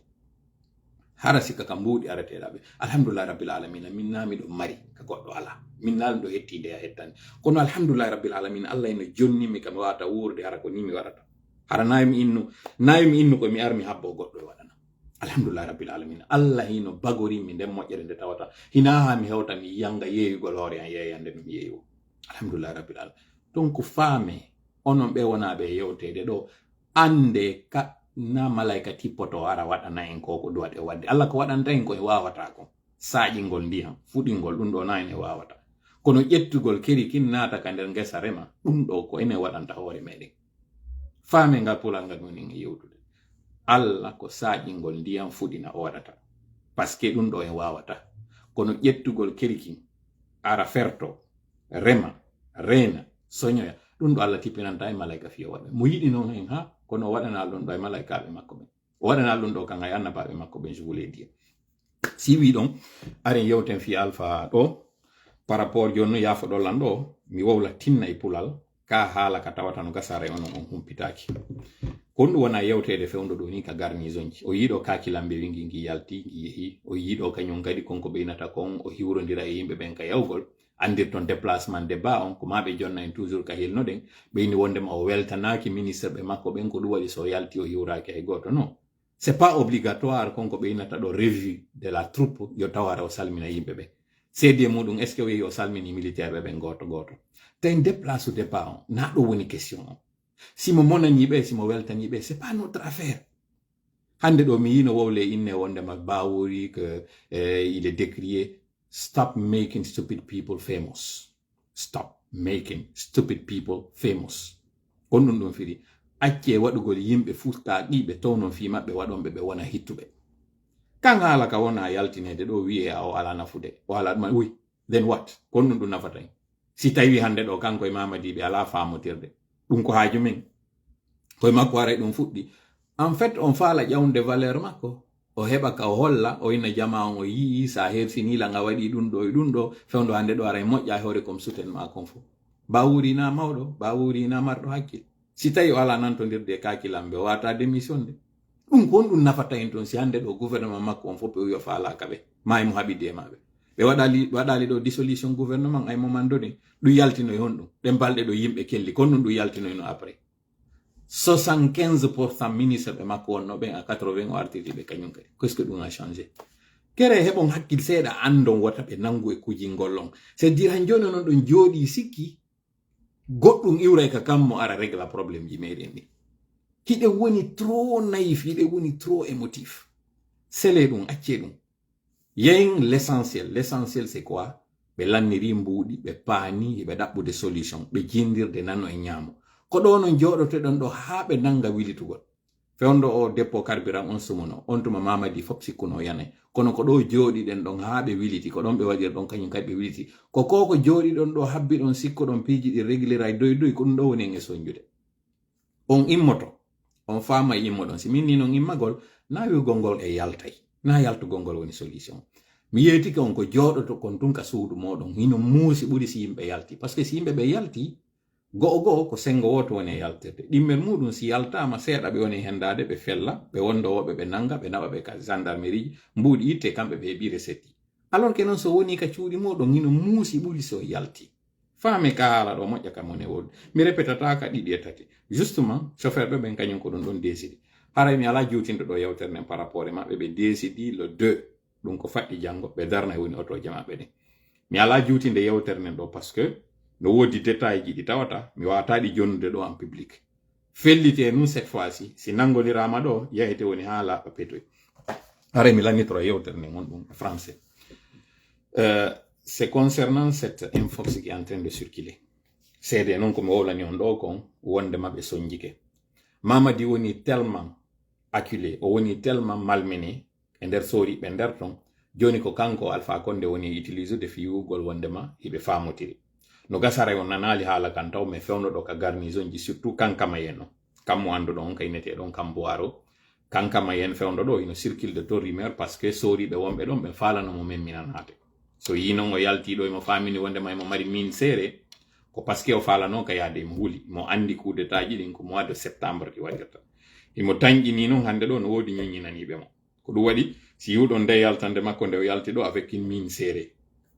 hara sikka ka mbuuɗi areteɗaɓe alhamdulillahi rabbil alamina min naami ɗo mari ka goɗɗo ala min naali ɗo hettide a hettani kono alhamdulillahi rabbil alamina allah eno jonnimi ka mi wawata wuurde hara ko ni mi waɗata hara nayi mi innu ko mi armi habbo goɗɗo e waɗana alhamdulillahi rabbil alamina allah hino bagorimi nden moƴƴere nde tawata hina ha mi hewta mi yanga yeeyugol hoore an yeeyande no mi yeeyo alhamdulillahi rabbil alamina donc faame onon ɓe wonaɓe yewtede ɗo ande ka na malaika tippoto ara waɗana en ko duwaɗe wadde allah ko waɗanta en koye wawata ko saaƴingol ndiyam fuɗingol ɗum ɗo na ene wawata kono ƴettugol keri kin naata ka nder ngesa rema ɗum ɗo ko ene waɗanta hoore meɗen faame ngal pulal ngal woni e yewtude allah ko saaƴingol ndiyam fuɗina o waɗata par ce que ɗum ɗo en wawata kono ƴettugol keri kin ara ferto rema reena soñoya ɗum ɗo allah tippinanta e malaika fiyo waɗa mo yiɗi noon hen ha kono o waɗanal ɗum ɗo e malaikaɓe makko ɓen o waɗanal ɗum ɗo kan e annabaɓe makko ɓen je vous l'ai dit si wi ɗon aren yewten fi alpha ɗo par rapport joni yaafo ɗollan ɗo mi wowla tinna e pulal ka haala ka tawata no gasare onon on humpitaki kon ɗum wona yewtede fewndo ɗo ni ka garnison ji o yiiɗo kakilambe wingi ngi yalti ngi yeehi o yiiɗo kañum kadi konko ɓeynata kon o hiwrodira e yimɓe ɓen ka yawgol andir ton déplacement débat on ko maɓe jonna en toujours ka helnoɗen ɓeyni wondema o weltanaki ministre ɓe makko ɓen ko ɗum waɗi so yalti o hiwraki hay goto non c'est pas obligatoire konko ɓeynata ɗo revue de la troupe yo tawara o salmina yimɓe ɓe seedi muɗum est ce que o yehi o salmini militaire ɓe ɓen goto tawi déplace débat on na ɗo woni question on simo monaniɓe simo weltaniɓe c'est pas notre affaire hande ɗo mi yino wowle inne wondema bawori que il est décrié. Stop making stupid people famous. Stop making stupid people famous. Kon ɗum firi acce waɗugol yimɓe fusta ɗiɓe to non fi maɓɓe waɗonɓe ɓe wona hittuɓe kan haala ka wona yaltinede ɗo wi'e o ala nafude o ala ɗuma oui then what kon ɗum nafata en si tawi hande ɗo kanko e mamadi ɓe ala famotirde ɗum ko haaju men koye makko waray ɗum fuɗɗi en fait on faala ƴawnde valeur makko o heɓa ka o holla o inna jama on o yii sa hersinila nga waɗi ɗum ɗo e ɗum ɗo fewndo hande ɗo ara moƴƴa hoore comme souten ma kon fof ba wurina mawɗo ba wurina marɗo hakkil si tawi o ala nantodirde e kakilamɓe o wata démission de ɗum ko on ɗum nafata en toon si hande ɗo gouvernement makko on fof ɓe wiyo faalaka ɓe ma emo haɓide e maɓe ɓe waɗali ɗo dissolution gouvernement ay momandoni ɗum yaltino e honɗum ɗen balɗe ɗo yimɓe kelli kon ɗum ɗum yaltinoyno après 75% ministre ɓe makko wonno ɓen a 80 o artiri ɓe kañum kadi qu'est ce que ɗum a changé kere heɓon hakkil seeɗa andon wota ɓe nangu e kujingol on c'est dire han joni noon ɗon jooɗi sikki goɗɗum iwray ka kammo ara régla probléme ji meɗen ɗi hiɗe woni trop naïf hiɗe woni trop émotif sele ɗum acce ɗum yeyin l'essentiel c'est quoi ɓe lanniri mbuuɗi ɓe paani ɓe ɗaɓɓude solution ɓe jindirde nano e ñaamo ko ɗo non jooɗoteɗon ɗo haa ɓe nanga wilitugol fewndo o deppo carburant on sumuno on tuma mamadi fof sikkuno yanay kono ko ɗo jooɗiɗen ɗon haa ɓe wiliti ko ɗon ɓe waɗir ɗon kañum kadi ɓe wiliti ko koko jooɗiɗon ɗo habbi ɗon sikko ɗon piiji ɗi réglera doy ko ɗum ɗo woni en e soñjude on immoto on faama e immoɗon si min ni non immagol na wiwgol ngol e yaltay na yaltugol ngol woni solution mi yeetike on ko jooɗoto kon tun ka suudu moɗon hino muusi ɓuri si yimɓe yalti par ce que si yimɓe ɓe yalti go'o ko sengo woto woni e yaltirde ɗimmel muɗum si yaltama seeɗa ɓe woni hendade ɓe fella ɓe wondowoɓe ɓe nanga ɓe naɓa ɓe ka gendarmerie ji mbuuɗi itte kamɓe ɓe heɓi recette alors que noon so woni ka cuuɗi muɗum hino muusi ɓuri so yalti faame ka haala ɗo moƴƴa kam woni woɗɗi mi répétata ka ɗiɗi e tati justement chauffeur ɓe ɓen kañum ko ɗum ɗon décidi haray mi ala juutinde ɗo yewtere nden par rapport e maɓɓe ɓe décidi le 2 ɗum ko faɗɗi janngo ɓe darna e woni otoje maɓɓe ɗen mi ala juutinde yewtere nden ɗo par ce que no woodi détail ji ɗi tawata mi wawata ɗi jonnude ɗo en public fellite nun cette fois ci si nangodirama ɗo yahete woni ha laaɓa petoy haray mi lannitoro yewtere nden won ɗum français c'est concernant cette infox qui est en train de circuler seede noon komi wowlani on ɗo kon wonde maɓe soñjike mamadi woni tellement acculé o woni tellement malmené e nder sooriɓe nder ton joni ko kanko Alpha Condé woni utilisé de fi wiwugol wondema hiɓe famotiri no gasara on nanali haala kan taw me fewno do ka garnison ji surtout kankama yeno kammo ando don kaynete don kamboaro kankama yen fewndo do ino circle de to rumeur parce que sori be wombe don be falano mo men minanate so yino ngo yalti do mo famini wonde may mo mari min sere ko parce que o falano ka yade mo huli mo andi coup d'état ji din ko mois de septembre di wadata imo tangi ni non hande do no wodi nyinani be mo ko du wadi si yudo nde yaltande makko nde o yalti do avec une min sere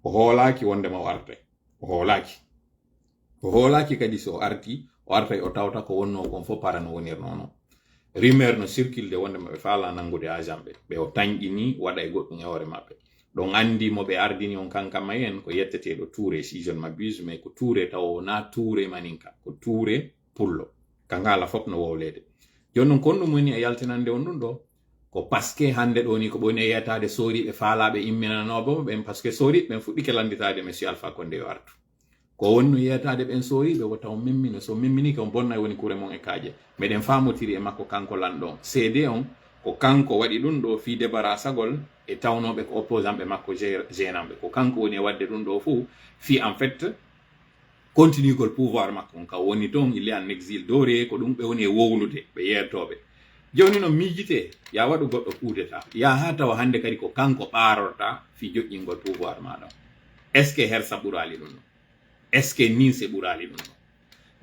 o holaki wonde mo warte o holaki kadi so arti o arta o tawta ko wonno kon fo parano wonir nono rumeur no circle de wonde mabe fala nangude ajambe be o tangini wada e goddo nyawre mabbe don andi mo be ardini on kankama yen ko yettete do touré si je ne m'abuse mais ko touré taw na touré maninka ko touré pullo kangala fop no wowlede jonnon kon dum woni e yaltinande on dun do ko paske hande do ni ko boni yetade sori be faalabe imminanobo ben paske sori ben fuddi ke landitade monsieur Alpha Condé wartu ko wonno yetade ben sori be wota on mimmino so mimmini ko bonna woni kure mon e kaaje meden famotiri e makko kanko landon cd on ko kanko wadi dun do fi débarrassagol e tawnobe ko opposant be makko gênambe ko kanko woni wadde dun do fu fi en fait continue gol pouvoir makko ka woni don il est en exil doré ko dum be woni wowlude be yertobe joni no mijite ya wadu goddo kudeta ya hata wa hande kadi ko kanko barorta fi jojjingol pouvoir madam est ce que hersa burali dun est ce que ninse burali dun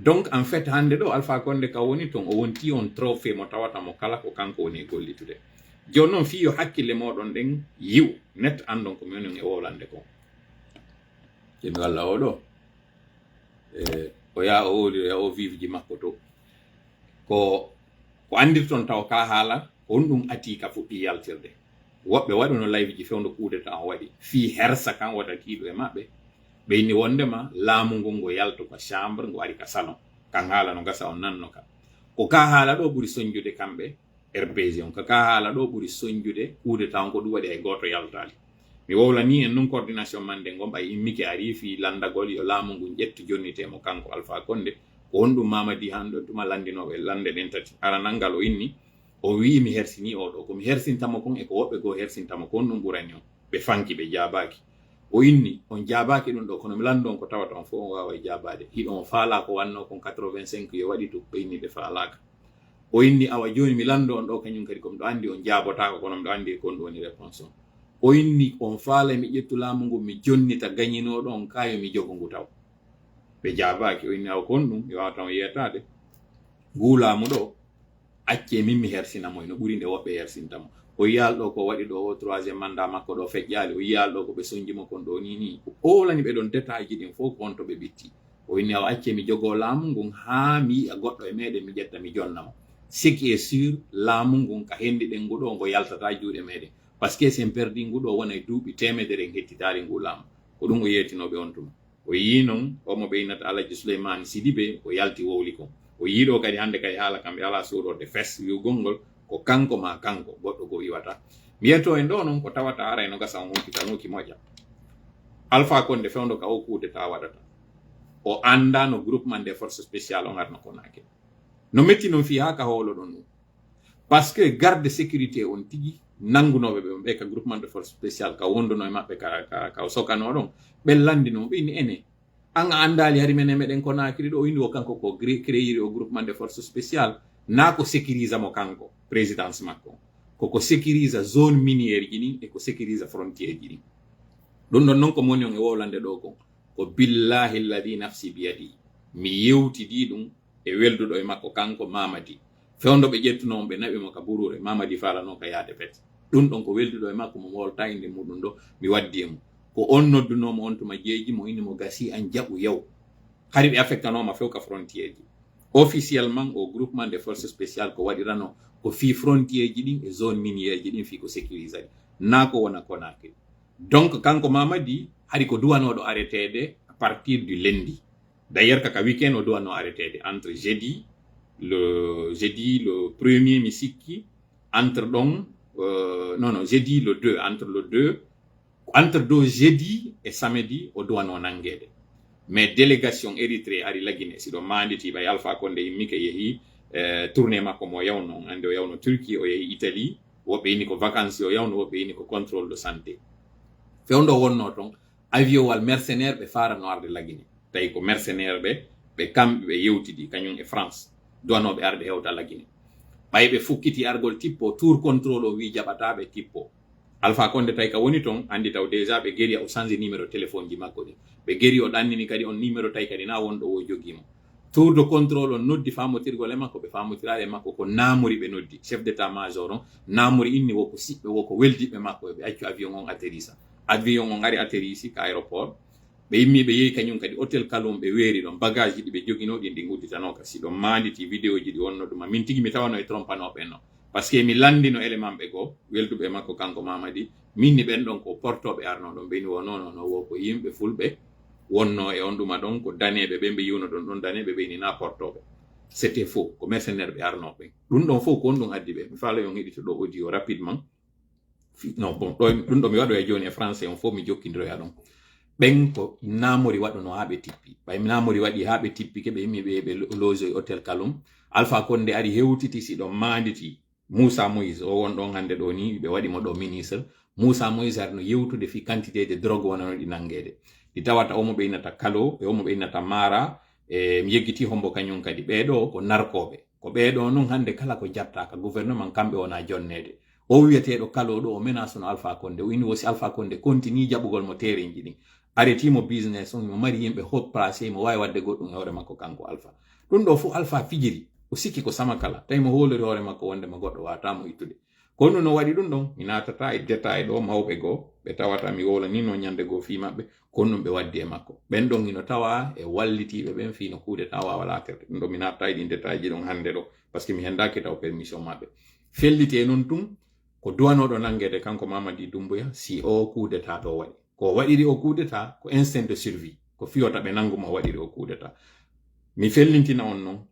donc en fait hande do Alpha Condé ka woni ton o wonti on trophée mo tawata mo kala ko kanko woni gollitude jonnon fi yo hakkille modon den yiw net andon ko menon e wolande ko ken walla o do o ya o vive ji makko to ko andirton taw ka haala on dum ati ka fuɗɗi yaltirde woɓɓe waɗuno live ji fewndo kuudeta on waɗi fi hersa kan watatiɗo e maɓɓe ɓeyni wondema laamu ngu ngo yalto ko chambre ngo ari ka salon kan haala no gasa on nanno ka ko ka haala ɗo ɓuri soñjude kamɓe RPG on ko ka haala ɗo ɓuri soñjude kuudeta on ko ɗum waɗi hay goto yaltali mi wowlani en non coordination mande ngo ɓay immike ari fi landagol yo laamu ngu ƴettu jonnitemo kanko Alpha Condé ko on ɗum Mamadi hande tuma landinoɓe lande ɗen tati aranangal o inni o wi mi hersini oɗo komi hersintamo kon e ko woɓɓe goo hersintamo ko on ɗum ɓurani on ɓe fanki ɓe jabaki o inni on jabaki ɗum ɗo kono mi lando on ko tawata on fof on wawa e jabade hiɗon faala ko wanno kon 85 yo waɗi to ɓeyni ɓe faalaka o inni awa joni mi lando on ɗo kañum kadi komi ɗo andi on jabotako kono miɗo andi kon ɗo woni réponse on o inni on faala mi ƴettu laamu ngu mi jonnita gañinoɗo on kayo mi jogo ngu taw ɓe jabaki o inni awa kon ɗum mi wawata on yetade nguulaamu ɗo acce min mi hersinamo no ɓuri nde woɓɓe hersintamo o yiyal ɗo ko waɗi ɗo o troisiéme mandat makko ɗo feƴƴali o yiyal ɗo ko ɓe sonjimo kon ɗo ni o olani ɓe ɗon détail ji ɗin fof kon to ɓe ɓitti o inni awa acce mi jogo laamu ngun ha mi yi'a goɗɗo e meɗen mi ƴetta mi jonnamo ce qui est sûr laamu ngun ka hendi ɗen ngu ɗo ngo yaltata juuɗe meɗen par ce que sen perdi ngu ɗo wona e duuɓi temedere en hettitari ngu laamu ko ɗum o yetinoɓe on tuma o yii noon omo ɓeynata Alaji Souleymane Sidibé o yalti wowli kon o yiiɗo kadi hande kadi haala kamɓe ala soɗorde fes wiwgol ngol ko kanko ma kanko goɗɗo go iwata mi yetto en ɗo noon ko tawata ara no gasa on humpitanuki moƴƴa Alpha Condé fewndo ka o kuudeta waɗata o anda no groupement des forces spéciales on arno Konakri no metti noon fi ha ka hoolo ɗon ɗum par ce que garde sécurité on tigi nangunoɓe ɓe ka groupement de force spéciale ka wonduno e maɓɓe ka sokano ɗon ɓe landino ɓe inni ene an andali hari menen meɗen Konakri ɗo indi o kanko ko créiri o groupement de force spéciale na ko sécurise mo kanko présidence makko koko sécurise zone minière ji ɗin e ko sécurise frontière ji ɗin ɗum ɗon noon ko moni on e wowlande ɗo ko billahi alladi nafsi biyadi mi yewtidi ɗum e welduɗo e makko kanko Mamadi fewndo ɓe ƴettuno ɓe naɓi mo ka burure Mamadi falano ka yaade pet ɗum ɗon ko welduɗo e makko mo wolta inde muɗum ɗo mi waddi e mo ko on noddunomo on tuma jeeji mo inni mo gasi an jaɓu yaw hari ɓe affectanoma few ka frontière ji officiellement au groupement des forces spéciales ko waɗirano ko fi frontière ji ɗin e zone minière ji ɗin fi ko sécurisé na ko wona Konakri donc kanko Mamadi hari ko duwanoɗo arrêtede à partir du lundi d'ailleurs kaka week-end o duwano arrêtede entre jeudi le 1er mi sikki entre ɗon jeudi le 2 entre do jeudi et samedi o duwano nangede mais délégation Érythrée ari lagine siɗo manditi ɓay Alpha Condé immike yeehi tourné makko mo yawno ande o yawno Turquie o yeehi Italie woɓɓe yini ko vacances o yawno woɓɓe yini ko contrôle de santé fewndo wonno ton avion wal mercenaire ɓe farano arde lagine tawi ko mercenaire ɓe kamɓe ɓe yewtidi kañum e France duwanoɓe arde hewta la Guinée ɓay ɓe fukkiti argol tippo tour contrôle o wi jaɓataɓe tippo Alpha Condé tawi ka woni toon andi taw déjà ɓe gueri o change numéro téléphone ji makko ɗi ɓe gueri o ɗannini kadi on numéro tawi kadi na wonɗo o joguimo tour de contrôle on noddi famotirgol e makko ɓe famotiraɗe e makko ko namori ɓe noddi chef d' état major on namori inni woko siɓɓe woko weldiɓe makko ɓe accu avion on atterrissa avion on ari atterrissi ka aéroport ɓe yimmi ɓe yehi kañum kadi hôtel Kalum ɓe weeri ɗon bagage ji ɗi ɓe joginoɗi ɗi gudditano ka si ɗon manditi vidéo ji ɗi wonno ɗuma min tigui mi tawano e trompanoɓe no par ce que mi landino élément ɓe goo welduɓe makko kanko Mamadi minni ɓen ɗon ko portoɓe arno ɗon ɓeni wo non wo ko yimɓe fulɓe wonno e on ɗuma ɗon ko daneɓe ɓe yiwno ɗon daneɓe ɓeni na portoɓe c'était faux ko mercenaire ɓe arnoɓe ɗum ɗon fof ko on ɗum addi ɓe mi faala yon heɗito ɗo audio rapidement non bon ɗum ɗo mi waɗo e joni e français on fof mi jokkidoroya ɗon ɓen ko namori waɗuno ha ɓe tippi ɓay namori waɗi ha ɓe tippi keɓe yimmi ɓe loge e hôtel Kalum Alpha Condé ari hewtiti si ɗon manditi Moussa Moïse o won ɗon hande ɗo ni ɓe waɗimo ɗo ministre Moussa Moïse arno yewtude fi quantité de drogue wonano ɗi nangede ɗi tawata omo ɓe innata Kalo e omo ɓe innata Mara e mi yeggiti hombo kañum kadi ɓeɗo ko narkoɓe ko ɓeɗo noon hande kala ko jattaka gouvernement kamɓe wona jonnede o wiyeteɗo Kalo ɗo o menace no Alpha Condé o inni wosi Alpha Condé continue jaɓugol mo tereji ɗin arretimo business on mo mari yimɓe hot placé mo wawi wadde goɗɗum e hoore makko kanko Alpha ɗum ɗo fu Alpha fijiri o sikki ko sama kala tawi mo holori hoore makko wonde mo goɗɗo watamo ittude ko ɗum no waɗi ɗum ɗon mi natata e détail ɗo mawɓe goo ɓe tawata mi wola ni no ñande goo fi maɓɓe kon ɗum ɓe waddi e makko ɓen ɗon ino tawa e wallitiɓe ɓen fino kuude tawa wala terde ɗum ɗo mi natta e ɗin détail ji ɗon hande ɗo par ce que mi hendaki taw permission maɓɓe felliti e noon tum ko duwanoɗo nangede kanko Mamadi Doumbouya si o coup d'état ɗo waɗi ko waɗiri o coup d'état ko instinct de survie ko fiyota ɓe nanguma waɗiri o coup d'état mi fellintina on noon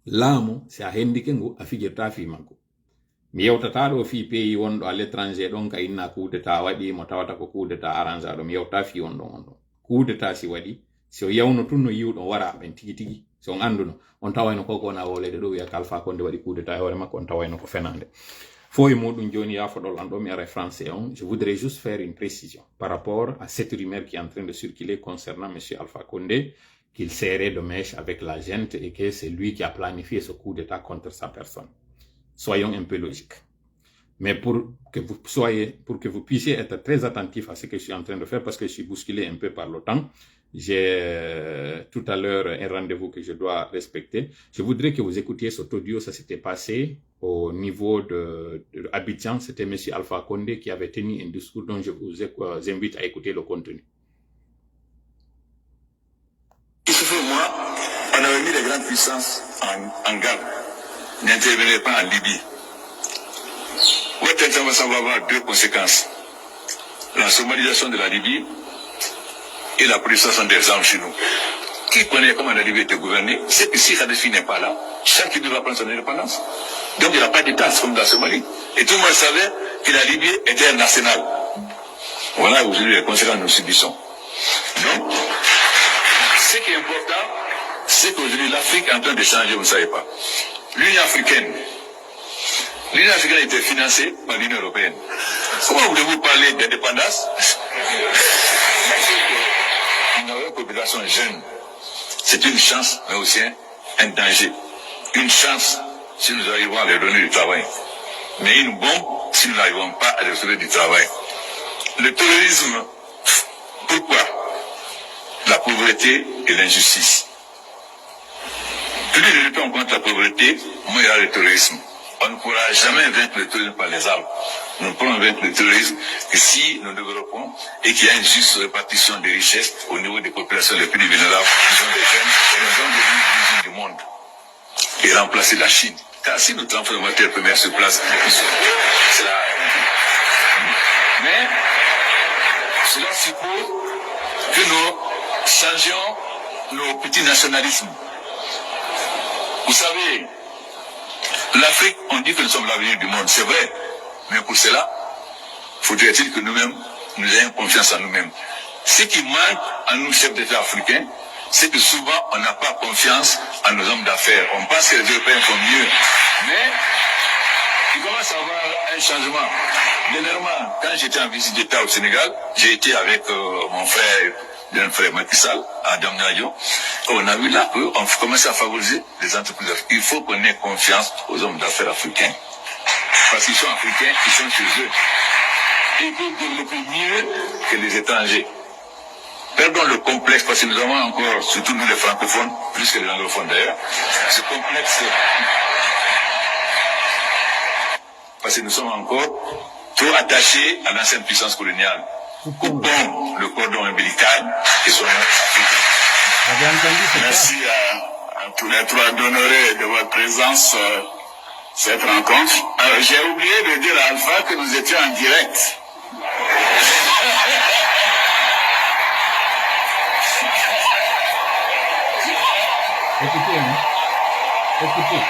laamu si a hendike ngu a fijirta fi makko mi yewtata ɗo fi pays wonɗo à l'étranger ɗon ka inna coup d'état waɗi mo tawata ko coup d'état arrangea ɗo mi yewta fi on ɗon coup d'état si waɗi si o yawno tun no yiwɗon wara ɓen tigi tigi so on anduno on tawayno koko wona wolede ɗo wiya Alpha Condé waɗi coup d'état e hoore makko on tawayno ko fenande fo e muɗum joni yafoɗol an ɗo mi ara français on je voudrais juste faire une précision par rapport à cette rumeur qui est en train de circuler concernant monsieur Alpha Condé qu'il serait de mèche avec la gente et que c'est lui qui a planifié ce coup d'état contre sa personne. Soyons un peu logiques. Mais pour que vous puissiez être très attentif à ce que je suis en train de faire, parce que je suis bousculé un peu par le temps, j'ai tout à l'heure un rendez-vous que je dois respecter. Je voudrais que vous écoutiez cet audio, ça s'était passé au niveau de Abidjan, c'était M. Alpha Condé qui avait tenu un discours dont je vous invite à écouter le contenu. Moi, on avait mis les grandes puissances en garde. N'intervenez pas en Libye. Ça va avoir deux conséquences. La somalisation de la Libye et la prolifération des armes chez nous. Qui connaît comment la Libye était gouvernée, c'est que si Kadhafi n'est pas là, chaque Libye va prendre son indépendance. Donc il n'y a pas d'État comme la Somalie. Et tout le monde savait que la Libye était un arsenal. Voilà aujourd'hui les conséquences que nous subissons. Donc, ce qui est important, c'est qu'aujourd'hui l'Afrique est en train de changer, vous ne savez pas. L'Union africaine était financée par l'Union européenne. Comment voulez-vous parler d'indépendance? Nous avons une population jeune. C'est une chance, mais aussi un danger. Une chance si nous arrivons à leur donner du travail. Mais une bombe si nous n'arrivons pas à leur donner du travail. Le terrorisme, pourquoi? La pauvreté et l'injustice. Plus nous luttons contre la pauvreté, moins il y a le terrorisme. On ne pourra jamais vaincre le terrorisme par les armes. Nous ne pourrons vaincre le terrorisme que si nous développons et qu'il y a une juste répartition des richesses au niveau des populations les plus vulnérables, qui sont des jeunes, et nous allons devenir l'usine du monde et remplacer la Chine. Car si nous transformons les matières premières sur place, c'est là. Mais cela suppose que nous changions nos petits nationalismes. Vous savez, l'Afrique, on dit que nous sommes l'avenir du monde, c'est vrai. Mais pour cela, faudrait-il que nous-mêmes, nous ayons confiance en nous-mêmes. Ce qui manque à nous, chefs d'État africains, c'est que souvent, on n'a pas confiance en nos hommes d'affaires. On pense que les Européens font mieux. Mais, il commence à y avoir un changement. Dernièrement, quand j'étais en visite d'État au Sénégal, j'ai été avec mon frère d'un frère Macky Sall à Diamniadio, on a vu là qu'on commence à favoriser les entreprises africaines. Il faut qu'on ait confiance aux hommes d'affaires africains. Parce qu'ils sont africains, ils sont chez eux. Et ils peuvent développer mieux que les étrangers. Perdons le complexe, parce que nous avons encore, surtout nous les francophones, plus que les anglophones d'ailleurs, ce complexe, parce que nous sommes encore trop attachés à l'ancienne puissance coloniale. Coupons le cordon ombilical et soyons africains. Merci à tous les trois d'honorer de votre présence cette rencontre. J'ai oublié de dire à Alpha que nous étions en direct. Écoutez, hein. Écoutez.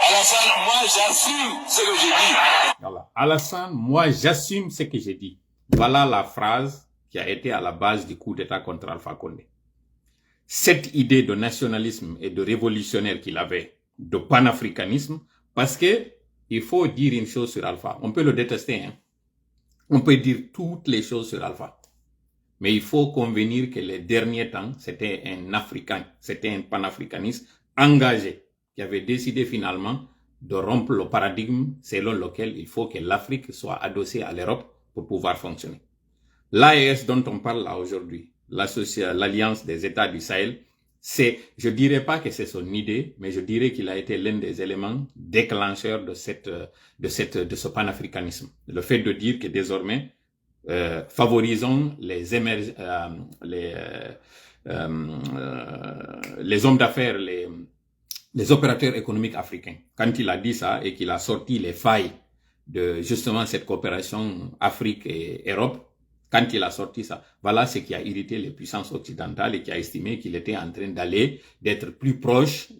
Alassane, moi j'assume ce que j'ai dit. Voilà. Alassane, moi j'assume ce que j'ai dit. Voilà la phrase qui a été à la base du coup d'État contre Alpha Condé. Cette idée de nationalisme et de révolutionnaire qu'il avait, de panafricanisme, parce que il faut dire une chose sur Alpha. On peut le détester, hein. On peut dire toutes les choses sur Alpha. Mais il faut convenir que les derniers temps, c'était un Africain, c'était un panafricaniste engagé, qui avait décidé finalement de rompre le paradigme selon lequel il faut que l'Afrique soit adossée à l'Europe pour pouvoir fonctionner. L'AES dont on parle là aujourd'hui, l'Alliance des États du Sahel, je dirais pas que c'est son idée, mais je dirais qu'il a été l'un des éléments déclencheurs de ce panafricanisme. Le fait de dire que désormais, favorisons les hommes d'affaires, les opérateurs économiques africains. Quand il a dit ça et qu'il a sorti les failles de justement cette coopération Afrique et Europe, quand il a sorti ça, voilà ce qui a irrité les puissances occidentales et qui a estimé qu'il était en train d'être plus proche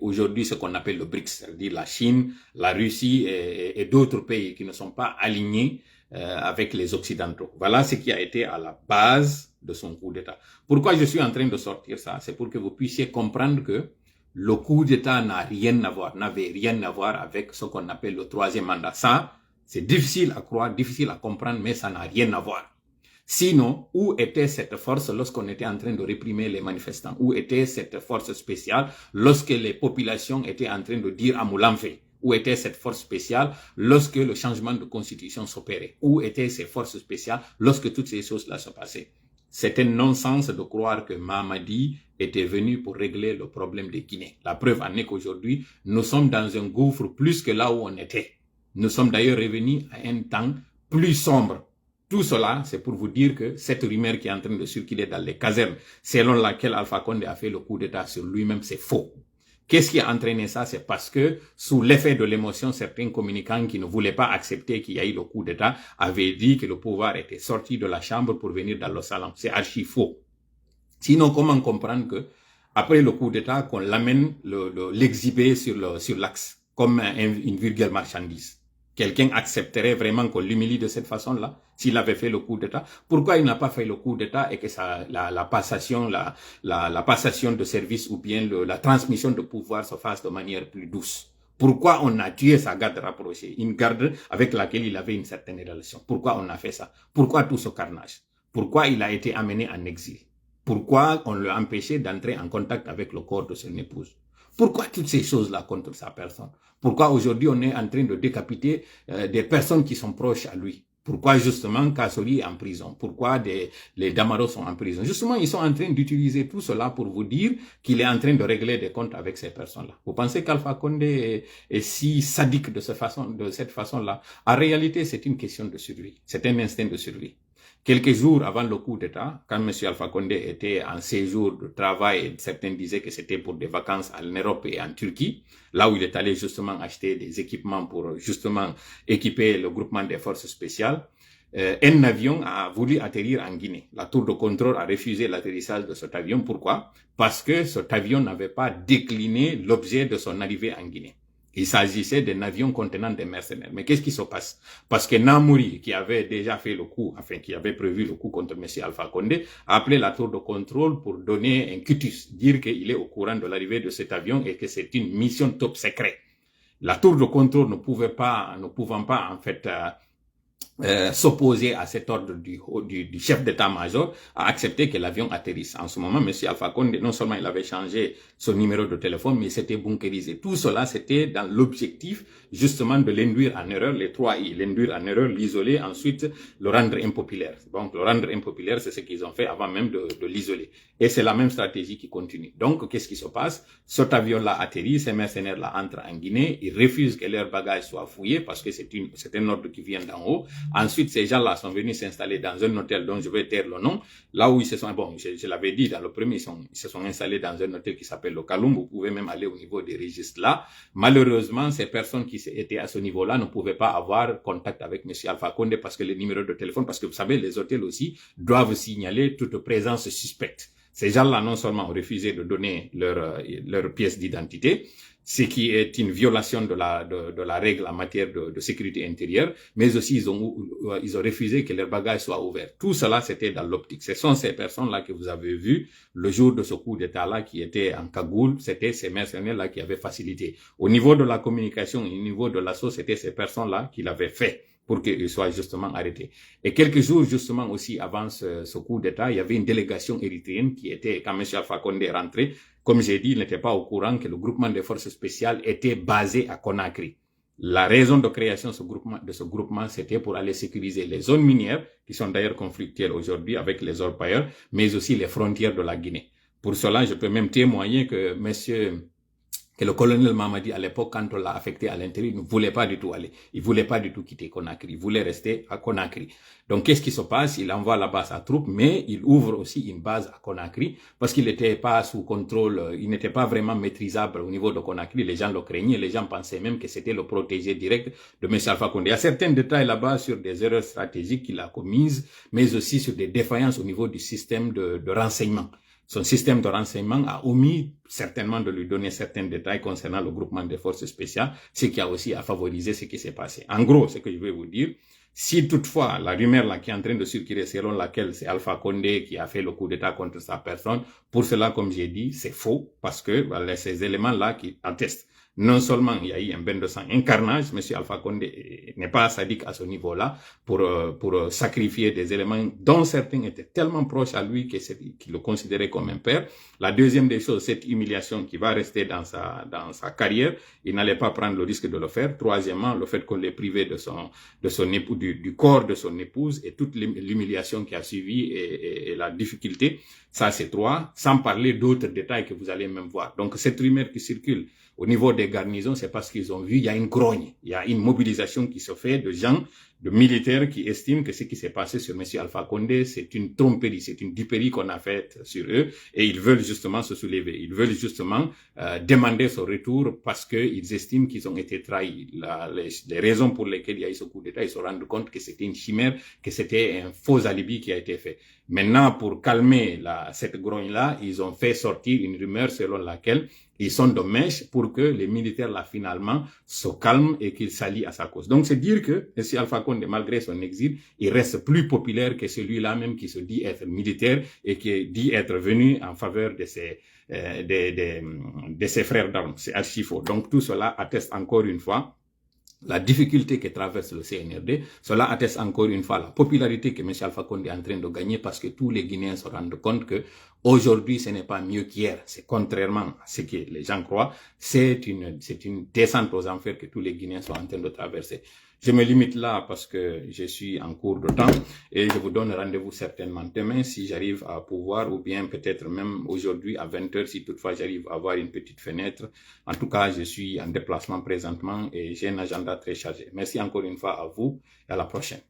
aujourd'hui ce qu'on appelle le BRICS, c'est-à-dire la Chine, la Russie et d'autres pays qui ne sont pas alignés avec les Occidentaux. Voilà ce qui a été à la base de son coup d'État. Pourquoi je suis en train de sortir ça? C'est pour que vous puissiez comprendre que le coup d'État n'avait rien à voir avec ce qu'on appelle le troisième mandat. Ça, c'est difficile à croire, difficile à comprendre, mais ça n'a rien à voir. Sinon, où était cette force lorsqu'on était en train de réprimer les manifestants? Où était cette force spéciale lorsque les populations étaient en train de dire à Moulamfé? Où était cette force spéciale lorsque le changement de constitution s'opérait? Où étaient ces forces spéciales lorsque toutes ces choses-là se passaient? C'est un non-sens de croire que Mamadi était venu pour régler le problème des Guinéens. La preuve en est qu'aujourd'hui, nous sommes dans un gouffre plus que là où on était. Nous sommes d'ailleurs revenus à un temps plus sombre. Tout cela, c'est pour vous dire que cette rumeur qui est en train de circuler dans les casernes, selon laquelle Alpha Condé a fait le coup d'État sur lui-même, c'est faux. Qu'est-ce qui a entraîné ça? C'est parce que, sous l'effet de l'émotion, certains communicants qui ne voulaient pas accepter qu'il y ait le coup d'État avaient dit que le pouvoir était sorti de la chambre pour venir dans le salon. C'est archi faux. Sinon, comment comprendre que, après le coup d'État, qu'on l'amène l'exhiber sur l'axe, comme une vulgaire marchandise? Quelqu'un accepterait vraiment qu'on l'humilie de cette façon-là s'il avait fait le coup d'État? Pourquoi il n'a pas fait le coup d'État et que la passation de service ou bien la transmission de pouvoir se fasse de manière plus douce? Pourquoi on a tué sa garde rapprochée, une garde avec laquelle il avait une certaine relation? Pourquoi on a fait ça? Pourquoi tout ce carnage? Pourquoi il a été amené en exil? Pourquoi on l'a empêché d'entrer en contact avec le corps de son épouse? Pourquoi toutes ces choses-là contre sa personne? Pourquoi aujourd'hui on est en train de décapiter des personnes qui sont proches à lui? Pourquoi justement Kassori est en prison? Pourquoi les Damaro sont en prison? Justement, ils sont en train d'utiliser tout cela pour vous dire qu'il est en train de régler des comptes avec ces personnes-là. Vous pensez qu'Alpha Condé est si sadique de cette façon-là? En réalité, c'est une question de survie. C'est un instinct de survie. Quelques jours avant le coup d'État, quand M. Alpha Condé était en séjour de travail, certains disaient que c'était pour des vacances en Europe et en Turquie, là où il est allé justement acheter des équipements pour justement équiper le groupement des forces spéciales, un avion a voulu atterrir en Guinée. La tour de contrôle a refusé l'atterrissage de cet avion. Pourquoi? Parce que cet avion n'avait pas décliné l'objet de son arrivée en Guinée. Il s'agissait d'un avion contenant des mercenaires. Mais qu'est-ce qui se passe? Parce que Namouri, qui avait déjà fait le coup, qui avait prévu le coup contre M. Alpha Condé, a appelé la tour de contrôle pour donner un quitus, dire qu'il est au courant de l'arrivée de cet avion et que c'est une mission top secret. La tour de contrôle ne pouvant pas en fait s'opposer à cet ordre du chef d'état-major, a accepté que l'avion atterrisse. En ce moment, M. Alpha Condé, non seulement il avait changé son numéro de téléphone, mais il s'était bunkérisé. Tout cela, c'était dans l'objectif, justement, de l'induire en erreur, les 3 I. L'induire en erreur, l'isoler, ensuite le rendre impopulaire. Donc, le rendre impopulaire, c'est ce qu'ils ont fait avant même de l'isoler. Et c'est la même stratégie qui continue. Donc, qu'est-ce qui se passe? Cet avion-là atterrit, ces mercenaires-là entrent en Guinée, ils refusent que leurs bagages soient fouillés parce que c'est un ordre qui vient d'en haut. Ensuite, ces gens-là sont venus s'installer dans un hôtel dont je vais taire le nom. Là où ils se sont, bon, je l'avais dit dans le premier, ils se sont installés dans un hôtel qui s'appelle le Kaloum. Vous pouvez même aller au niveau des registres là. Malheureusement, ces personnes qui étaient à ce niveau-là ne pouvaient pas avoir contact avec M. Alpha Condé parce que les numéros de téléphone, parce que vous savez, les hôtels aussi doivent signaler toute présence suspecte. Ces gens-là, non seulement ont refusé de donner leur pièce d'identité, ce qui est une violation de la règle en matière de sécurité intérieure, mais aussi ils ont refusé que leurs bagages soient ouverts. Tout cela, c'était dans l'optique. Ce sont ces personnes-là que vous avez vues le jour de ce coup d'État-là qui était en cagoule. C'était ces mercenaires-là qui avaient facilité. Au niveau de la communication, au niveau de l'assaut, c'était ces personnes-là qui l'avaient fait pour qu'ils soient justement arrêtés. Et quelques jours justement aussi avant ce coup d'État, il y avait une délégation érythréenne qui était, quand M. Alpha Condé est rentré, comme j'ai dit, il n'était pas au courant que le groupement des forces spéciales était basé à Conakry. La raison de création de ce groupement, c'était pour aller sécuriser les zones minières, qui sont d'ailleurs conflictuelles aujourd'hui avec les orpailleurs, mais aussi les frontières de la Guinée. Pour cela, je peux même témoigner que le colonel Mamadi, à l'époque, quand on l'a affecté à l'intérieur, il ne voulait pas du tout aller. Il voulait pas du tout quitter Conakry. Il voulait rester à Conakry. Donc, qu'est-ce qui se passe? Il envoie là-bas sa troupe, mais il ouvre aussi une base à Conakry parce qu'il n'était pas sous contrôle, il n'était pas vraiment maîtrisable au niveau de Conakry. Les gens le craignaient. Les gens pensaient même que c'était le protégé direct de M. Alpha Condé. Il y a certains détails là-bas sur des erreurs stratégiques qu'il a commises, mais aussi sur des défaillances au niveau du système de renseignement. Son système de renseignement a omis certainement de lui donner certains détails concernant le groupement des forces spéciales, ce qui a aussi à favoriser ce qui s'est passé. En gros, ce que je vais vous dire, si toutefois la rumeur là qui est en train de circuler selon laquelle c'est Alpha Condé qui a fait le coup d'État contre sa personne, pour cela, comme j'ai dit, c'est faux parce que voilà, ces éléments-là qui attestent. Non seulement il y a eu un bain de sang, un carnage, M. Alpha Condé n'est pas sadique à ce niveau-là pour sacrifier des éléments dont certains étaient tellement proches à lui qu'il le considérait comme un père. La deuxième des choses, cette humiliation qui va rester dans sa carrière, il n'allait pas prendre le risque de le faire. Troisièmement, le fait qu'on l'ait privé de son époux, du corps de son épouse et toute l'humiliation qui a suivi et la difficulté. Ça, c'est 3, sans parler d'autres détails que vous allez même voir. Donc, cette rumeur qui circule au niveau des garnisons, c'est parce qu'ils ont vu, il y a une grogne, il y a une mobilisation qui se fait de gens, de militaires qui estiment que ce qui s'est passé sur M. Alpha Condé, c'est une tromperie, c'est une duperie qu'on a faite sur eux et ils veulent justement se soulever. Ils veulent justement demander son retour parce qu'ils estiment qu'ils ont été trahis. Les raisons pour lesquelles il y a eu ce coup d'État, ils se rendent compte que c'était une chimère, que c'était un faux alibi qui a été fait. Maintenant, pour calmer cette grogne-là, ils ont fait sortir une rumeur selon laquelle ils sont de mèche pour que les militaires, là, finalement, se calment et qu'ils s'allient à sa cause. Donc, c'est dire que M. Alpha Condé, malgré son exil, il reste plus populaire que celui-là même qui se dit être militaire et qui dit être venu en faveur de ses frères d'armes. C'est archi faux. Donc, tout cela atteste encore une fois la difficulté que traverse le CNRD. Cela atteste encore une fois la popularité que M. Alpha Condé est en train de gagner parce que tous les Guinéens se rendent compte que aujourd'hui, ce n'est pas mieux qu'hier. C'est contrairement à ce que les gens croient. C'est une descente aux enfers que tous les Guinéens sont en train de traverser. Je me limite là parce que je suis en cours de temps et je vous donne rendez-vous certainement demain si j'arrive à pouvoir ou bien peut-être même aujourd'hui à 20h si toutefois j'arrive à avoir une petite fenêtre. En tout cas, je suis en déplacement présentement et j'ai un agenda très chargé. Merci encore une fois à vous et à la prochaine.